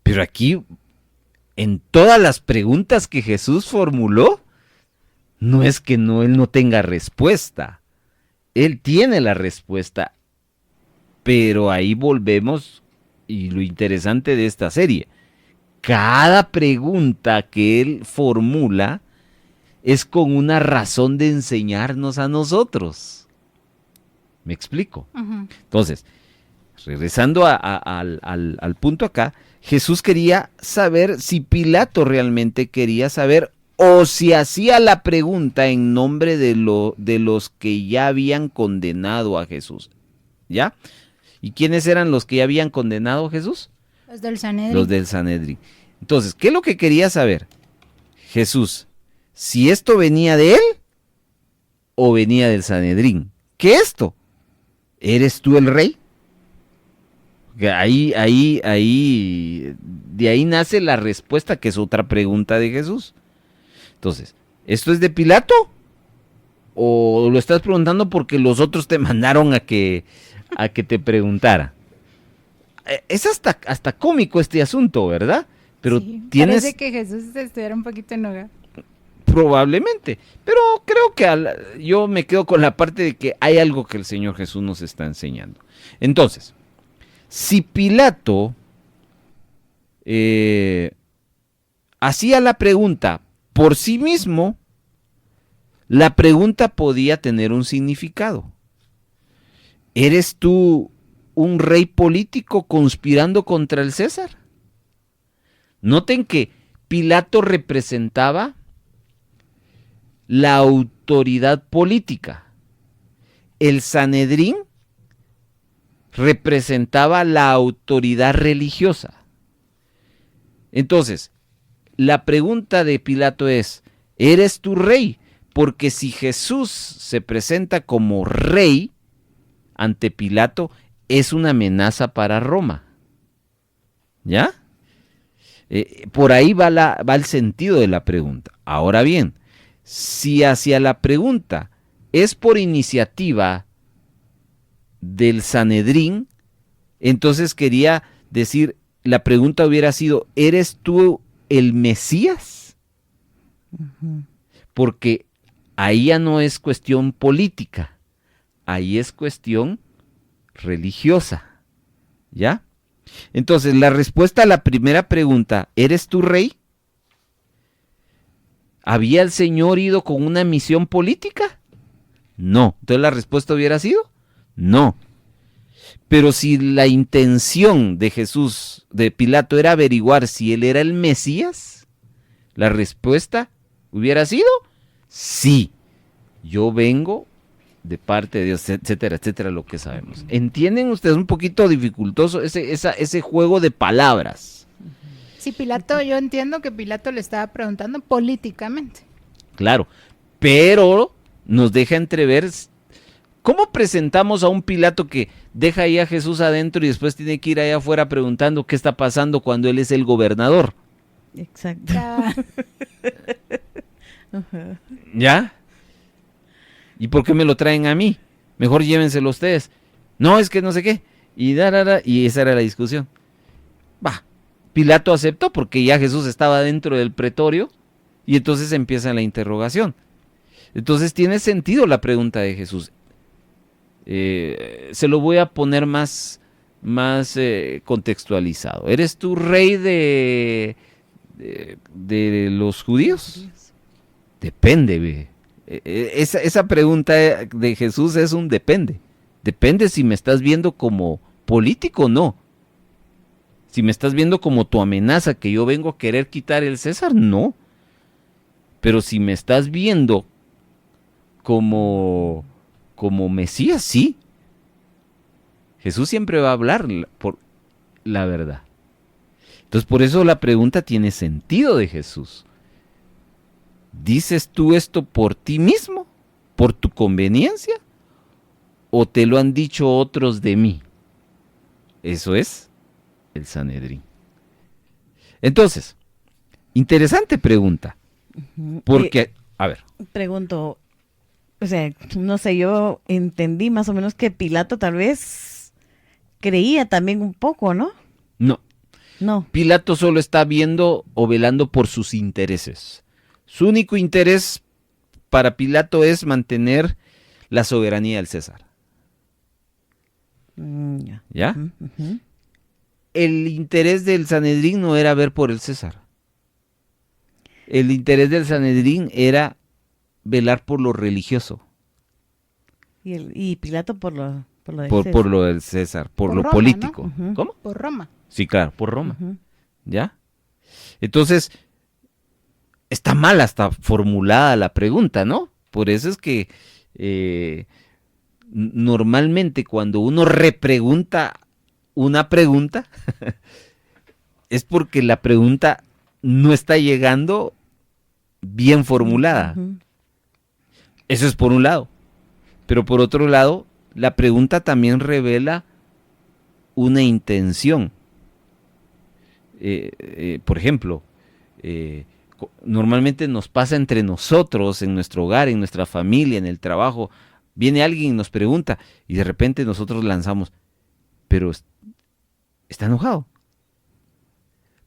Pero aquí, en todas las preguntas que Jesús formuló, no es que él no tenga respuesta. Él tiene la respuesta. Pero ahí volvemos, y lo interesante de esta serie, cada pregunta que él formula es con una razón de enseñarnos a nosotros. ¿Me explico? Ujú. Entonces, regresando al punto acá, Jesús quería saber si Pilato realmente quería saber o si hacía la pregunta en nombre de los que ya habían condenado a Jesús. ¿Ya? ¿Y quiénes eran los que ya habían condenado a Jesús? Los del Sanedrín. Los del Sanedrín. Entonces, ¿qué es lo que quería saber Jesús? Si esto venía de él o venía del Sanedrín. ¿Qué esto? ¿Eres tú el rey? De ahí nace la respuesta, que es otra pregunta de Jesús. Entonces, ¿esto es de Pilato? ¿O lo estás preguntando porque los otros te mandaron a que te preguntara? Es hasta cómico este asunto, ¿verdad? Pero Sí, tienes... Parece que Jesús estuviera un poquito enojado. Probablemente, pero creo que yo me quedo con la parte de que hay algo que el Señor Jesús nos está enseñando. Entonces, si Pilato hacía la pregunta por sí mismo, la pregunta podía tener un significado. ¿Eres tú un rey político conspirando contra el César? Noten que Pilato representaba la autoridad política. El Sanedrín representaba la autoridad religiosa. Entonces, la pregunta de Pilato es, ¿eres tú rey? Porque si Jesús se presenta como rey ante Pilato, es una amenaza para Roma. ¿Ya? Por ahí va el sentido de la pregunta. Ahora bien, si hacia la pregunta es por iniciativa del Sanedrín, entonces quería decir, la pregunta hubiera sido, ¿eres tú el Mesías? Porque ahí ya no es cuestión política, ahí es cuestión religiosa, ¿ya? Entonces, la respuesta a la primera pregunta, ¿eres tú rey? ¿Había el Señor ido con una misión política? No. Entonces, la respuesta hubiera sido, no. Pero si la intención de Jesús, de Pilato, era averiguar si él era el Mesías, la respuesta hubiera sido, sí. Yo vengo de parte de Dios, etcétera, etcétera, lo que sabemos. ¿Entienden ustedes? Un poquito dificultoso ese juego de palabras. Sí, Pilato, yo entiendo que Pilato le estaba preguntando políticamente. Claro, pero nos deja entrever cómo presentamos a un Pilato que deja ahí a Jesús adentro y después tiene que ir allá afuera preguntando qué está pasando cuando él es el gobernador. Exacto. Ya, ¿Ya? ¿Y por qué me lo traen a mí? Mejor llévenselo ustedes. No, es que no sé qué. Y esa era la discusión. Va. Pilato aceptó porque ya Jesús estaba dentro del pretorio y entonces empieza la interrogación. Entonces tiene sentido la pregunta de Jesús. Se lo voy a poner más contextualizado. ¿Eres tú rey de los judíos? Depende, ve. Esa pregunta de Jesús es un depende. Depende si me estás viendo como político o no. Si me estás viendo como tu amenaza que yo vengo a querer quitar el César, no. Pero si me estás viendo como Mesías, sí. Jesús siempre va a hablar por la verdad. Entonces por eso la pregunta tiene sentido de Jesús. ¿Dices tú esto por ti mismo? ¿Por tu conveniencia? ¿O te lo han dicho otros de mí? Eso es el Sanedrín. Entonces, interesante pregunta. Porque, a ver. Pregunto, o sea, no sé, yo entendí más o menos que Pilato tal vez creía también un poco, ¿no? No. No. Pilato solo está viendo o velando por sus intereses. Su único interés para Pilato es mantener la soberanía del César. Ya. ¿Ya? Ujú. El interés del Sanedrín no era ver por el César. El interés del Sanedrín era velar por lo religioso, Y Pilato por lo de por César. lo del César, por Por lo Roma, político. ¿no? Ujú. ¿Cómo? Por Roma. Sí, claro, por Roma. Ujú. ¿Ya? Entonces, está mal hasta formulada la pregunta, ¿no? Por eso es que normalmente cuando uno repregunta una pregunta, es porque la pregunta no está llegando bien formulada. Ujú. Eso es por un lado. Pero por otro lado, la pregunta también revela una intención. Por ejemplo, normalmente nos pasa entre nosotros, en nuestro hogar, en nuestra familia, en el trabajo. Viene alguien y nos pregunta y de repente nosotros lanzamos, pero está enojado.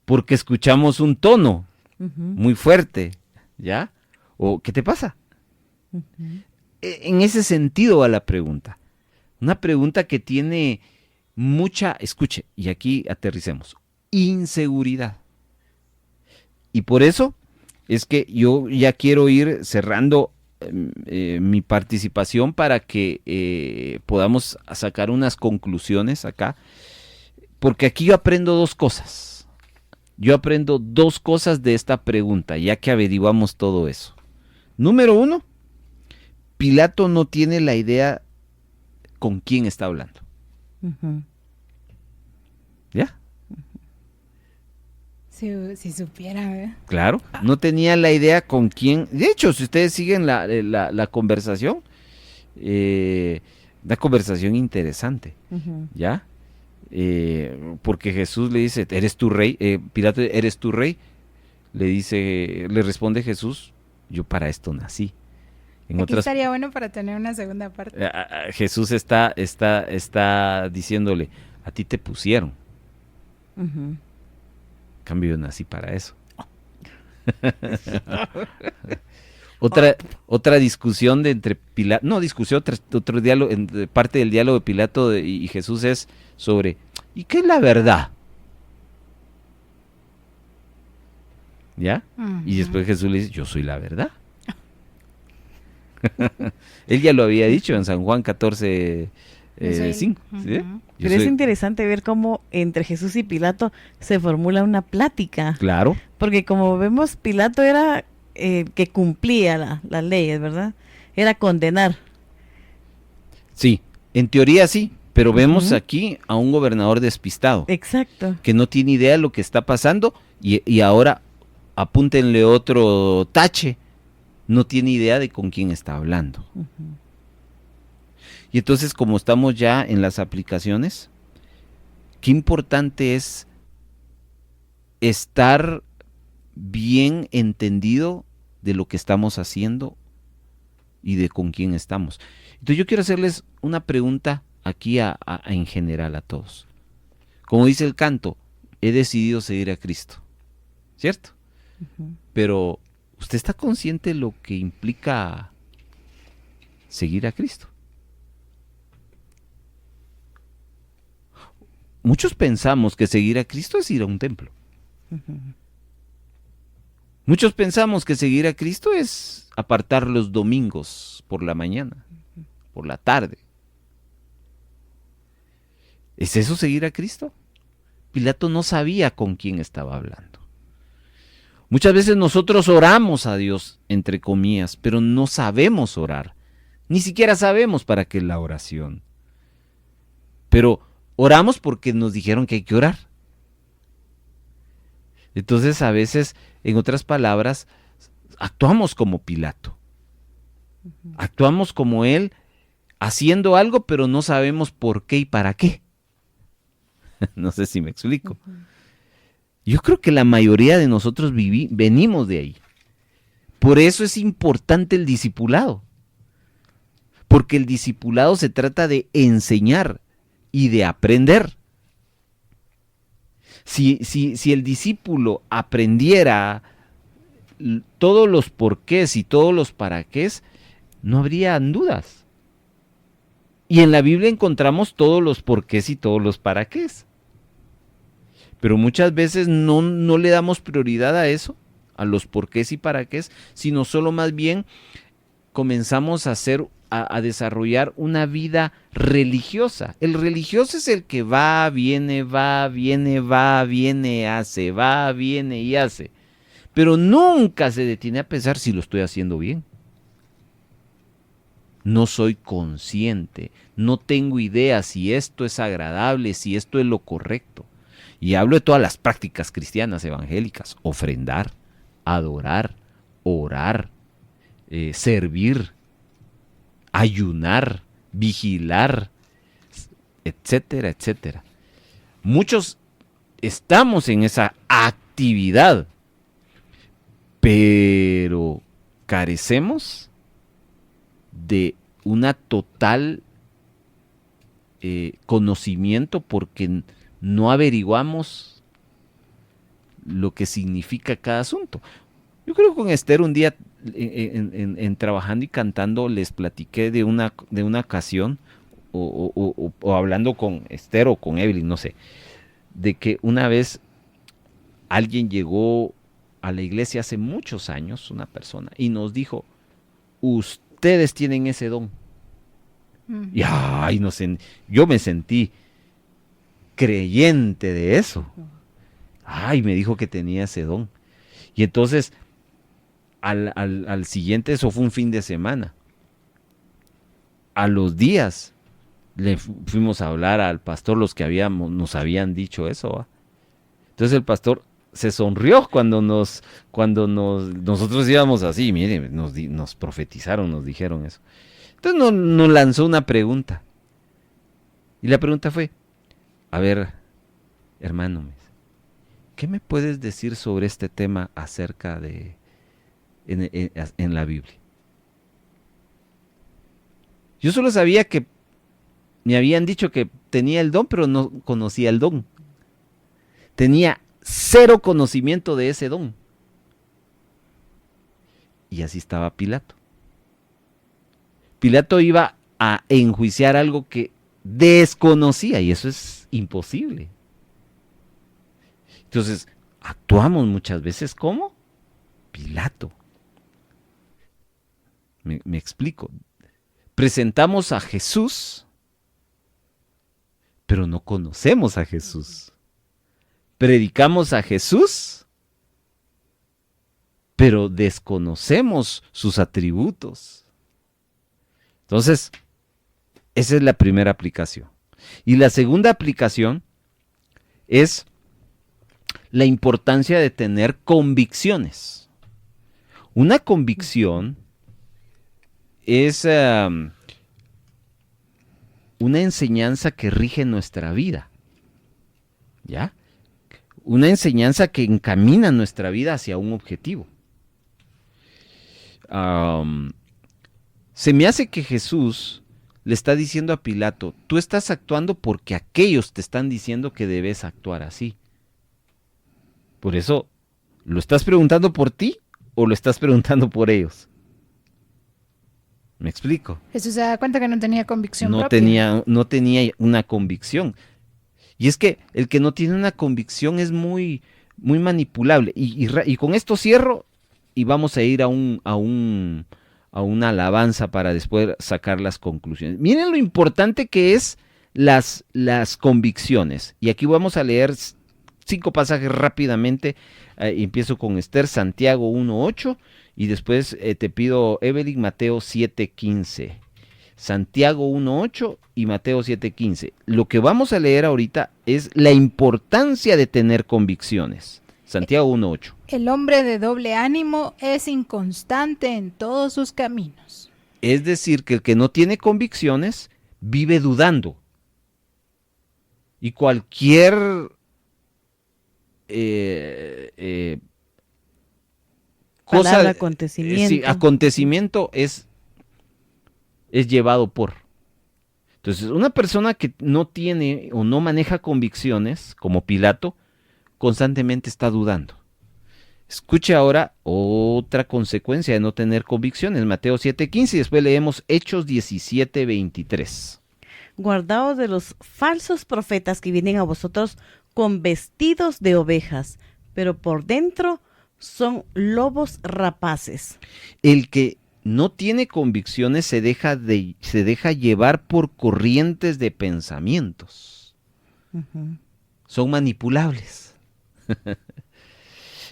Porque escuchamos un tono Ujú. muy fuerte, ¿ya? ¿O qué te pasa? Ujú. En ese sentido va la pregunta. Una pregunta que tiene mucha, escuche, y aquí aterricemos, inseguridad. Y por eso es que yo ya quiero ir cerrando mi participación para que podamos sacar unas conclusiones acá. Porque aquí yo aprendo dos cosas. Yo aprendo dos cosas de esta pregunta, ya que averiguamos todo eso. Número uno, Pilato no tiene la idea con quién está hablando. Ujú. ¿Ya? Si supiera, ¿eh? Claro. No tenía la idea con quién. De hecho, si ustedes siguen la conversación, una conversación interesante. Ujú. ¿Ya? Porque Jesús le dice, ¿eres tu rey? Pilato, ¿eres tu rey? Le responde Jesús, yo para esto nací. En Aquí otras, estaría bueno para tener una segunda parte. Jesús está diciéndole, a ti te pusieron. Ujú. En cambio, yo nací para eso. Otra discusión de entre Pilato, no discusión, otro diálogo, parte del diálogo de Pilato y Jesús es sobre, ¿y qué es la verdad? ¿Ya? Y después Jesús le dice, yo soy la verdad. Él ya lo había dicho en San Juan 14, 5. ¿sí? Pero es interesante ver cómo entre Jesús y Pilato se formula una plática. Claro. Porque como vemos, Pilato era que cumplía las leyes, ¿verdad? Era condenar. Sí, en teoría sí, pero vemos Ujú. aquí a un gobernador despistado, Exacto. que no tiene idea de lo que está pasando y ahora apúntenle otro tache, no tiene idea de con quién está hablando. Ujú. Y entonces, como estamos ya en las aplicaciones, qué importante es estar bien entendido de lo que estamos haciendo y de con quién estamos. Entonces yo quiero hacerles una pregunta aquí en general a todos. Como dice el canto, he decidido seguir a Cristo, ¿cierto? Ujú. Pero, ¿usted está consciente de lo que implica seguir a Cristo? Muchos pensamos que seguir a Cristo es ir a un templo. Ujú. Muchos pensamos que seguir a Cristo es apartar los domingos por la mañana, por la tarde. ¿Es eso seguir a Cristo? Pilato no sabía con quién estaba hablando. Muchas veces nosotros oramos a Dios, entre comillas, pero no sabemos orar. Ni siquiera sabemos para qué es la oración. Pero oramos porque nos dijeron que hay que orar. Entonces, a veces, en otras palabras, actuamos como Pilato. Actuamos como él, haciendo algo, pero no sabemos por qué y para qué. No sé si me explico. Yo creo que la mayoría de nosotros venimos de ahí. Por eso es importante el discipulado. Porque el discipulado se trata de enseñar y de aprender. Si el discípulo aprendiera todos los porqués y todos los paraqués, no habría dudas. Y en la Biblia encontramos todos los porqués y todos los paraqués. Pero muchas veces no le damos prioridad a eso, a los porqués y paraqués, sino solo más bien comenzamos a desarrollar una vida religiosa. El religioso es el que va, viene, hace, va, viene y hace. Pero nunca se detiene a pensar si lo estoy haciendo bien. No soy consciente, no tengo idea si esto es agradable, si esto es lo correcto. Y hablo de todas las prácticas cristianas evangélicas: ofrendar, adorar, orar, servir, ayunar, vigilar, etcétera, etcétera. Muchos estamos en esa actividad, pero carecemos de una total conocimiento, porque no averiguamos lo que significa cada asunto. Yo creo que con Esther un día en trabajando y cantando les platiqué de una ocasión, o hablando con Esther o con Evelyn, no sé, de que una vez alguien llegó a la iglesia hace muchos años, una persona, y nos dijo: ustedes tienen ese don. Y ay, no sé, yo me sentí creyente de eso. Ay, me dijo que tenía ese don. Y entonces, al siguiente, eso fue un fin de semana. A los días le fuimos a hablar al pastor, los que nos habían dicho eso, ¿va? Entonces el pastor se sonrió cuando nosotros íbamos así, miren, nos profetizaron, nos dijeron eso. Entonces nos lanzó una pregunta. Y la pregunta fue: a ver, hermano, ¿qué me puedes decir sobre este tema acerca de en la Biblia? Yo solo sabía que me habían dicho que tenía el don, pero no conocía el don. Tenía cero conocimiento de ese don. Y así estaba Pilato. Pilato iba a enjuiciar algo que desconocía, y eso es imposible. Entonces, actuamos muchas veces como Pilato. Me explico. Presentamos a Jesús, pero no conocemos a Jesús. Predicamos a Jesús, pero desconocemos sus atributos. Entonces, esa es la primera aplicación. Y la segunda aplicación es la importancia de tener convicciones. Una convicción es una enseñanza que rige nuestra vida, ¿ya? Una enseñanza que encamina nuestra vida hacia un objetivo. Se me hace que Jesús le está diciendo a Pilato: tú estás actuando porque aquellos te están diciendo que debes actuar así. Por eso, ¿lo estás preguntando por ti o lo estás preguntando por ellos? ¿Me explico? Jesús se da cuenta que no tenía convicción No propia. no tenía una convicción. Y es que el que no tiene una convicción es muy, muy manipulable. Y con esto cierro y vamos a ir a una alabanza para después sacar las conclusiones. Miren lo importante que es las convicciones. Y aquí vamos a leer 5 pasajes rápidamente. Empiezo con Esther, Santiago 1:8, y después te pido, Evelyn, Mateo 7:15. Santiago 1:8 y Mateo 7:15. Lo que vamos a leer ahorita es la importancia de tener convicciones. Santiago 1:8. El hombre de doble ánimo es inconstante en todos sus caminos. Es decir, que el que no tiene convicciones vive dudando. Y cualquier palabra, acontecimiento. Acontecimiento es llevado por. Entonces, una persona que no tiene o no maneja convicciones, como Pilato, constantemente está dudando. Escuche ahora otra consecuencia de no tener convicciones, Mateo 7:15, y después leemos Hechos 17:23. Guardaos de los falsos profetas que vienen a vosotros con vestidos de ovejas, pero por dentro son lobos rapaces. El que no tiene convicciones se deja llevar por corrientes de pensamientos. Son manipulables.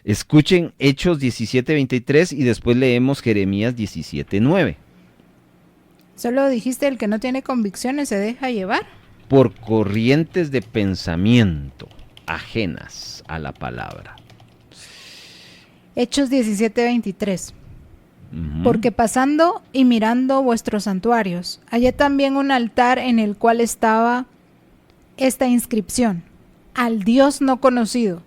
Escuchen Hechos 17:23 y después leemos Jeremías 17:9. Solo dijiste, el que no tiene convicciones se deja llevar. Por corrientes de pensamiento ajenas a la palabra. Hechos 17:23. Ujú. Porque pasando y mirando vuestros santuarios, hallé también un altar en el cual estaba esta inscripción: al Dios no conocido,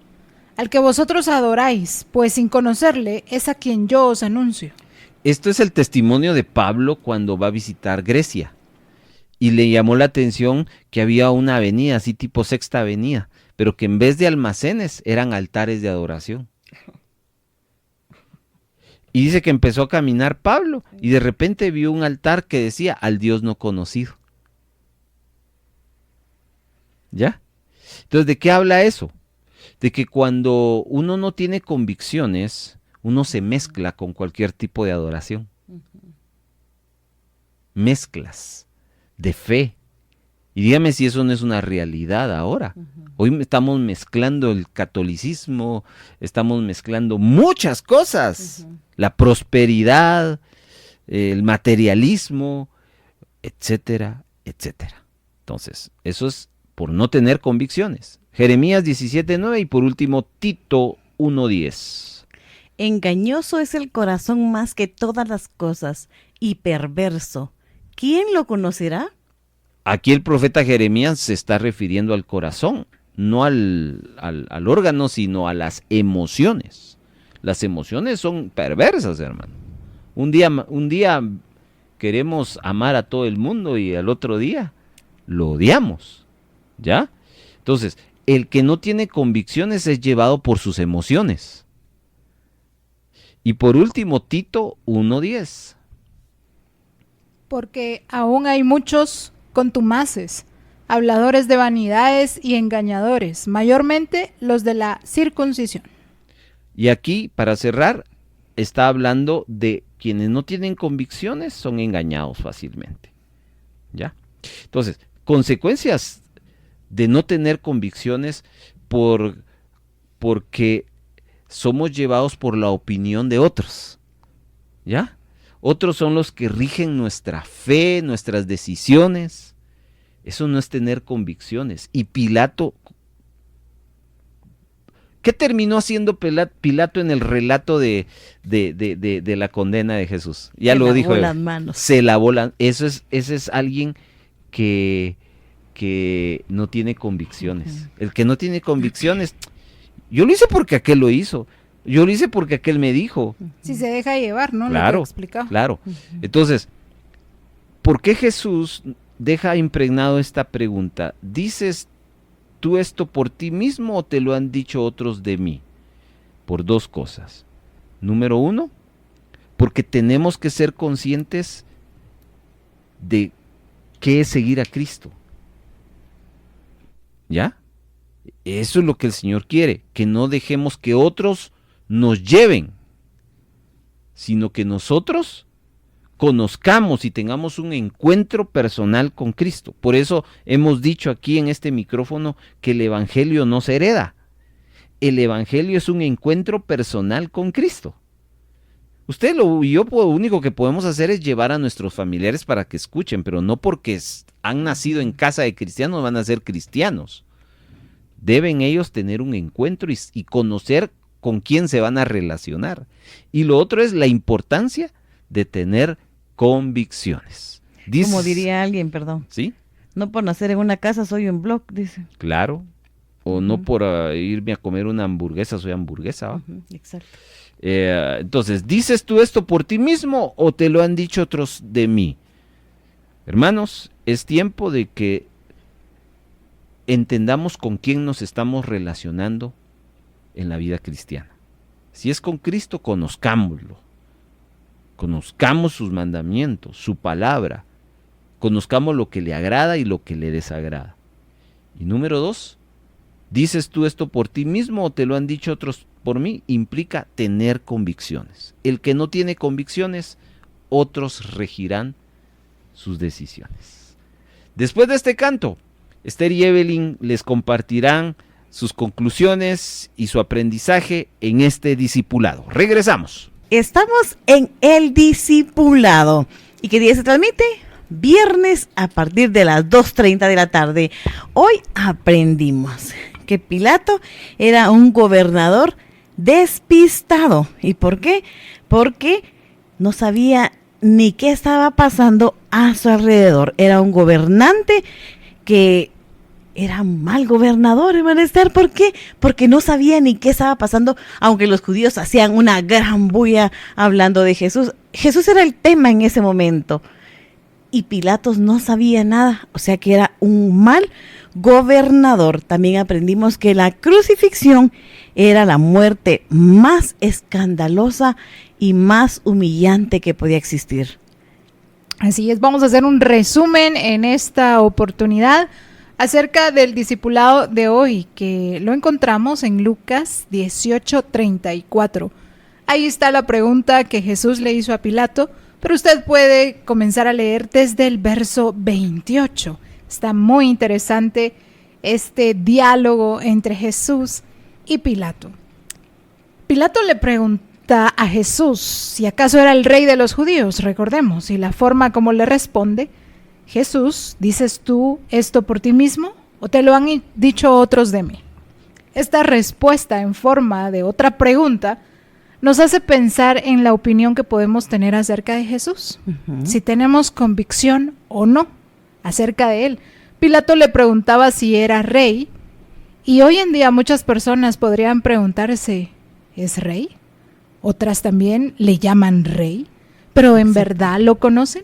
al que vosotros adoráis, pues sin conocerle es a quien yo os anuncio. Esto es el testimonio de Pablo cuando va a visitar Grecia. Y le llamó la atención que había una avenida, así tipo Sexta Avenida, pero que en vez de almacenes eran altares de adoración. Y dice que empezó a caminar Pablo y de repente vio un altar que decía al Dios no conocido. ¿Ya? Entonces, ¿de qué habla eso? De que cuando uno no tiene convicciones, uno se mezcla con cualquier tipo de adoración. Mezclas de fe. Y dígame si eso no es una realidad ahora. Hoy estamos mezclando el catolicismo, estamos mezclando muchas cosas. La prosperidad, el materialismo, etcétera, etcétera. Entonces, eso es por no tener convicciones. Jeremías 17:9 y por último Tito 1:10. Engañoso es el corazón más que todas las cosas y perverso. ¿Quién lo conocerá? Aquí el profeta Jeremías se está refiriendo al corazón, no al órgano, sino a las emociones. Las emociones son perversas, hermano. Un día queremos amar a todo el mundo y al otro día lo odiamos, ¿ya? Entonces, el que no tiene convicciones es llevado por sus emociones. Y por último, Tito 1:10. Porque aún hay muchos contumaces, habladores de vanidades y engañadores, mayormente los de la circuncisión. Y aquí, para cerrar, está hablando de quienes no tienen convicciones, son engañados fácilmente. ¿Ya? Entonces, consecuencias de no tener convicciones porque somos llevados por la opinión de otros. ¿Ya? Otros son los que rigen nuestra fe, nuestras decisiones. Eso no es tener convicciones. Y Pilato, ¿qué terminó haciendo Pilato en el relato de la condena de Jesús? Ya lo dijo. Se lavó las manos. Se lavó las manos. Ese es alguien que no tiene convicciones. El que no tiene convicciones, yo lo hice porque aquel lo hizo. Yo lo hice porque aquel me dijo. Si se deja llevar, ¿no? Claro, lo que explicaba. claro. Entonces, ¿por qué Jesús deja impregnado esta pregunta? ¿Dices tú esto por ti mismo o te lo han dicho otros de mí? Por dos cosas. Número uno, porque tenemos que ser conscientes de qué es seguir a Cristo. ¿Ya? Eso es lo que el Señor quiere, que no dejemos que otros nos lleven, sino que nosotros conozcamos y tengamos un encuentro personal con Cristo. Por eso hemos dicho aquí en este micrófono que el Evangelio no se hereda. El Evangelio es un encuentro personal con Cristo. Lo único que podemos hacer es llevar a nuestros familiares para que escuchen, pero no porque han nacido en casa de cristianos van a ser cristianos. Deben ellos tener un encuentro y conocer con quién se van a relacionar. Y lo otro es la importancia de tener convicciones. Como diría alguien, perdón. ¿Sí? No por nacer en una casa soy un blog, dice. Claro. O no por irme a comer una hamburguesa soy hamburguesa, ¿va? Exacto. Entonces, ¿dices tú esto por ti mismo o te lo han dicho otros de mí? Hermanos, es tiempo de que entendamos con quién nos estamos relacionando en la vida cristiana. Si es con Cristo, conozcámoslo. Conozcamos sus mandamientos, su palabra. Conozcamos lo que le agrada y lo que le desagrada. Y número dos, ¿dices tú esto por ti mismo o te lo han dicho otros por mí? Implica tener convicciones. El que no tiene convicciones otros regirán sus decisiones. Después de este canto, Esther y Evelyn les compartirán sus conclusiones y su aprendizaje en este discipulado. Regresamos. Estamos en el discipulado. ¿Y qué día se transmite? Viernes a partir de las 2:30 de la tarde. Hoy aprendimos que Pilato era un gobernador despistado. ¿Y por qué? Porque no sabía ni qué estaba pasando a su alrededor. Era un gobernante que era un mal gobernador, hermana Esther. ¿Por qué? Porque no sabía ni qué estaba pasando, aunque los judíos hacían una gran bulla hablando de Jesús. Jesús era el tema en ese momento. Y Pilatos no sabía nada, o sea que era un mal gobernador. También aprendimos que la crucifixión era la muerte más escandalosa y más humillante que podía existir. Así es, vamos a hacer un resumen en esta oportunidad acerca del discipulado de hoy, que lo encontramos en Lucas 18:34. Ahí está la pregunta que Jesús le hizo a Pilato, pero usted puede comenzar a leer desde el verso 28. Está muy interesante este diálogo entre Jesús y Pilato. Pilato le pregunta a Jesús si acaso era el rey de los judíos, recordemos, y la forma como le responde: Jesús, ¿dices tú esto por ti mismo o te lo han dicho otros de mí? Esta respuesta en forma de otra pregunta nos hace pensar en la opinión que podemos tener acerca de Jesús, si tenemos convicción o no acerca de él. Pilato le preguntaba si era rey, y hoy en día muchas personas podrían preguntarse, ¿es rey? Otras también le llaman rey, pero ¿en verdad lo conocen?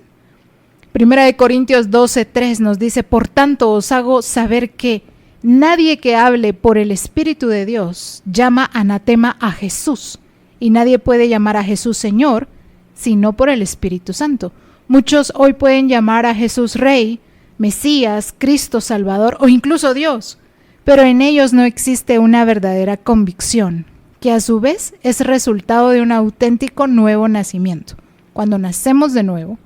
Primera de Corintios 12:3 nos dice: por tanto os hago saber que nadie que hable por el Espíritu de Dios llama anatema a Jesús, y nadie puede llamar a Jesús Señor sino por el Espíritu Santo. Muchos hoy pueden llamar a Jesús Rey, Mesías, Cristo Salvador o incluso Dios, pero en ellos no existe una verdadera convicción, que a su vez es resultado de un auténtico nuevo nacimiento. Cuando nacemos de nuevo,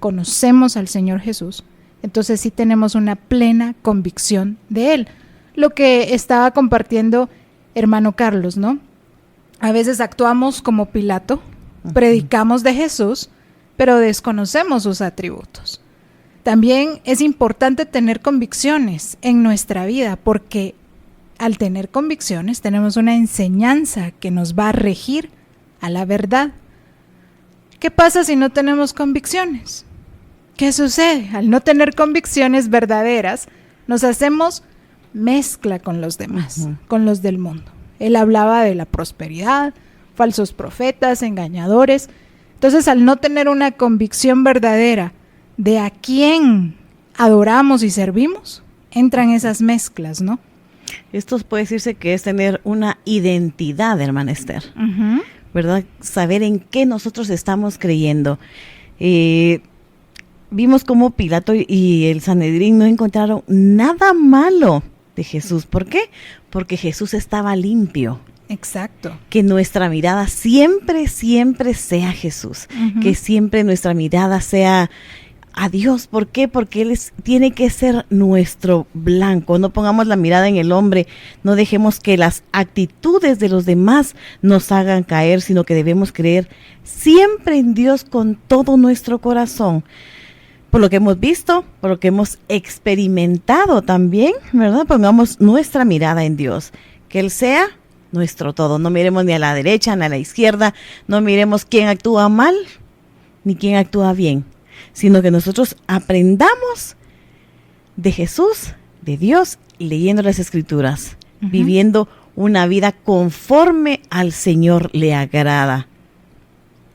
conocemos al Señor Jesús, entonces sí tenemos una plena convicción de Él. Lo que estaba compartiendo hermano Carlos, ¿no? A veces actuamos como Pilato, predicamos de Jesús, pero desconocemos sus atributos. También es importante tener convicciones en nuestra vida, porque al tener convicciones tenemos una enseñanza que nos va a regir a la verdad. ¿Qué pasa si no tenemos convicciones? ¿Qué sucede? Al no tener convicciones verdaderas, nos hacemos mezcla con los demás, con los del mundo. Él hablaba de la prosperidad, falsos profetas, engañadores. Entonces, al no tener una convicción verdadera de a quién adoramos y servimos, entran esas mezclas, ¿no? Esto puede decirse que es tener una identidad, hermana Esther, ¿verdad? Saber en qué nosotros estamos creyendo. Vimos cómo Pilato y el Sanedrín no encontraron nada malo de Jesús. ¿Por qué? Porque Jesús estaba limpio. Exacto. Que nuestra mirada siempre, siempre sea Jesús. Que siempre nuestra mirada sea a Dios. ¿Por qué? Porque Él tiene que ser nuestro blanco. No pongamos la mirada en el hombre. No dejemos que las actitudes de los demás nos hagan caer, sino que debemos creer siempre en Dios con todo nuestro corazón. Por lo que hemos visto, por lo que hemos experimentado también, ¿verdad? Pongamos nuestra mirada en Dios. Que Él sea nuestro todo. No miremos ni a la derecha ni a la izquierda. No miremos quién actúa mal ni quién actúa bien. Sino que nosotros aprendamos de Jesús, de Dios, leyendo las Escrituras, viviendo una vida conforme al Señor le agrada.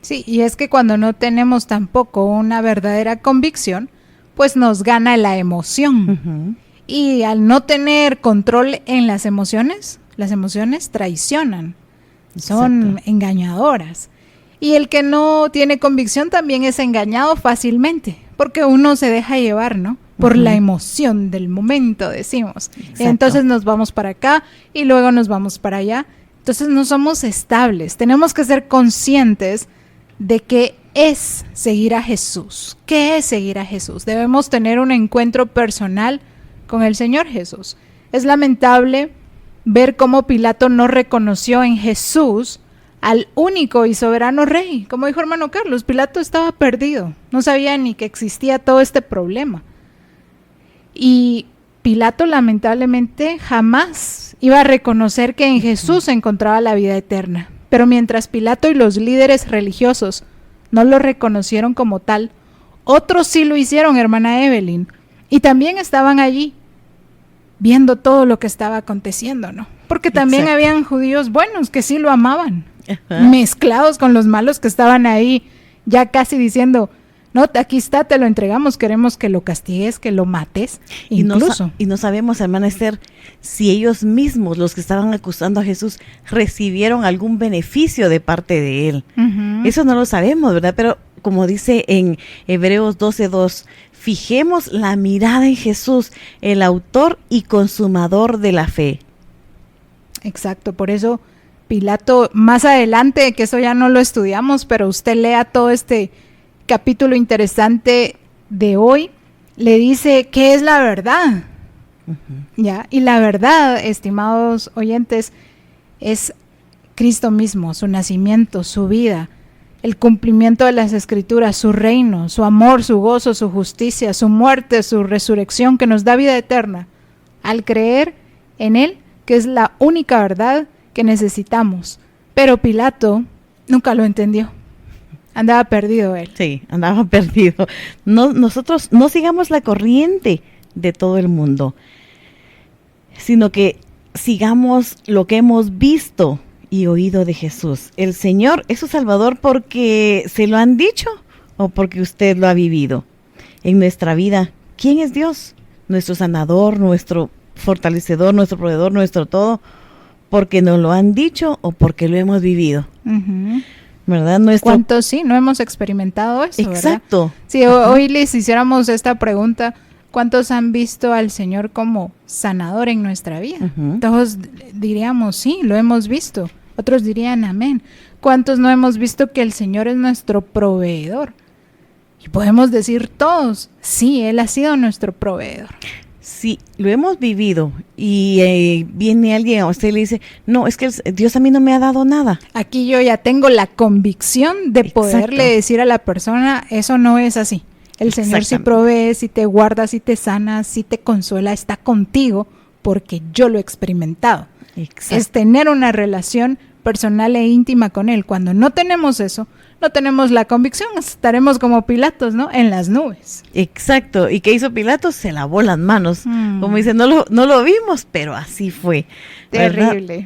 Sí, y es que cuando no tenemos tampoco una verdadera convicción, pues nos gana la emoción. Y al no tener control en las emociones traicionan, son engañadoras. Y el que no tiene convicción también es engañado fácilmente, porque uno se deja llevar, ¿no? Por la emoción del momento, decimos. Exacto. Entonces nos vamos para acá y luego nos vamos para allá. Entonces no somos estables. Tenemos que ser conscientes de que es seguir a Jesús? ¿Qué es seguir a Jesús? Debemos tener un encuentro personal con el Señor Jesús. Es lamentable ver cómo Pilato no reconoció en Jesús al único y soberano rey. Como dijo hermano Carlos, Pilato estaba perdido, no sabía ni que existía todo este problema. Y Pilato lamentablemente jamás iba a reconocer que en Jesús se encontraba la vida eterna. Pero mientras Pilato y los líderes religiosos no lo reconocieron como tal, otros sí lo hicieron, hermana Evelyn, y también estaban allí viendo todo lo que estaba aconteciendo, ¿no? Porque también Exacto. habían judíos buenos que sí lo amaban, Ajá. mezclados con los malos que estaban ahí, ya casi diciendo, no, aquí está, te lo entregamos, queremos que lo castigues, que lo mates, incluso. Y no sabemos, hermana Esther, si ellos mismos, los que estaban acusando a Jesús, recibieron algún beneficio de parte de él. Ujú. Eso no lo sabemos, ¿verdad? Pero como dice en Hebreos 12:2, fijemos la mirada en Jesús, el autor y consumador de la fe. Exacto, por eso Pilato, más adelante, que eso ya no lo estudiamos, pero usted lea todo este capítulo interesante de hoy, le dice qué es la verdad. ¿Ya? Y la verdad, estimados oyentes, es Cristo mismo, su nacimiento, su vida, el cumplimiento de las Escrituras, su reino, su amor, su gozo, su justicia, su muerte, su resurrección, que nos da vida eterna, al creer en Él, que es la única verdad que necesitamos. Pero Pilato nunca lo entendió. Andaba perdido él. Sí, andaba perdido. No, nosotros no sigamos la corriente de todo el mundo, sino que sigamos lo que hemos visto y oído de Jesús. El Señor es su Salvador porque se lo han dicho o porque usted lo ha vivido. En nuestra vida, ¿quién es Dios? Nuestro sanador, nuestro fortalecedor, nuestro proveedor, nuestro todo, porque nos lo han dicho o porque lo hemos vivido. Uh-huh. ¿Verdad? Nuestro... ¿Cuántos sí? No hemos experimentado eso, Exacto. ¿verdad? Si hoy les hiciéramos esta pregunta, ¿cuántos han visto al Señor como sanador en nuestra vida? Uh-huh. Todos diríamos, sí, lo hemos visto. Otros dirían, amén. ¿Cuántos no hemos visto que el Señor es nuestro proveedor? Y podemos decir todos, sí, Él ha sido nuestro proveedor. Sí, lo hemos vivido y viene alguien a usted y le dice, no, es que Dios a mí no me ha dado nada. Aquí yo ya tengo la convicción de poderle decir a la persona, eso no es así. El Señor sí provee, sí te guarda, sí te sana, sí te consuela, está contigo porque yo lo he experimentado. Exacto. Es tener una relación personal e íntima con Él. Cuando no tenemos eso, no tenemos la convicción, estaremos como Pilatos, ¿no? En las nubes. Exacto. ¿Y qué hizo Pilato? Se lavó las manos. Como dice, no lo vimos, pero así fue. Terrible.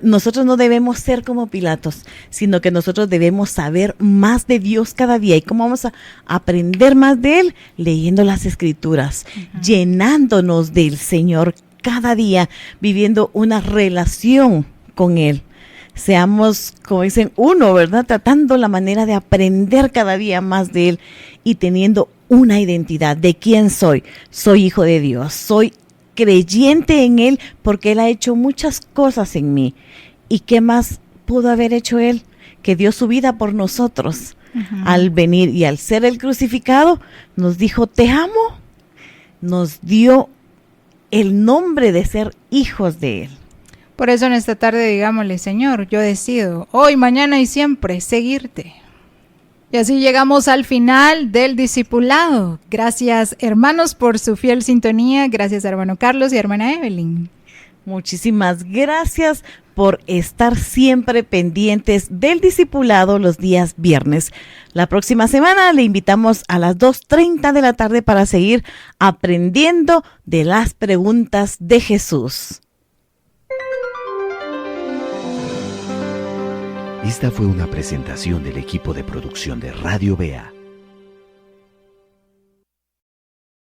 Nosotros no debemos ser como Pilatos, sino que nosotros debemos saber más de Dios cada día. ¿Y cómo vamos a aprender más de Él? Leyendo las Escrituras, llenándonos del Señor cada día, viviendo una relación con Él. Seamos, como dicen, uno, ¿verdad? Tratando la manera de aprender cada día más de Él y teniendo una identidad de quién soy. Soy hijo de Dios, soy creyente en Él porque Él ha hecho muchas cosas en mí. ¿Y qué más pudo haber hecho Él? Que dio su vida por nosotros. Al venir y al ser el crucificado, nos dijo, te amo. Nos dio el nombre de ser hijos de Él. Por eso en esta tarde digámosle, Señor, yo decido hoy, mañana y siempre seguirte. Y así llegamos al final del discipulado. Gracias, hermanos, por su fiel sintonía. Gracias, hermano Carlos y hermana Evelyn. Muchísimas gracias por estar siempre pendientes del discipulado los días viernes. La próxima semana le invitamos a las 2:30 de la tarde para seguir aprendiendo de las preguntas de Jesús. Esta fue una presentación del equipo de producción de Radio Bea.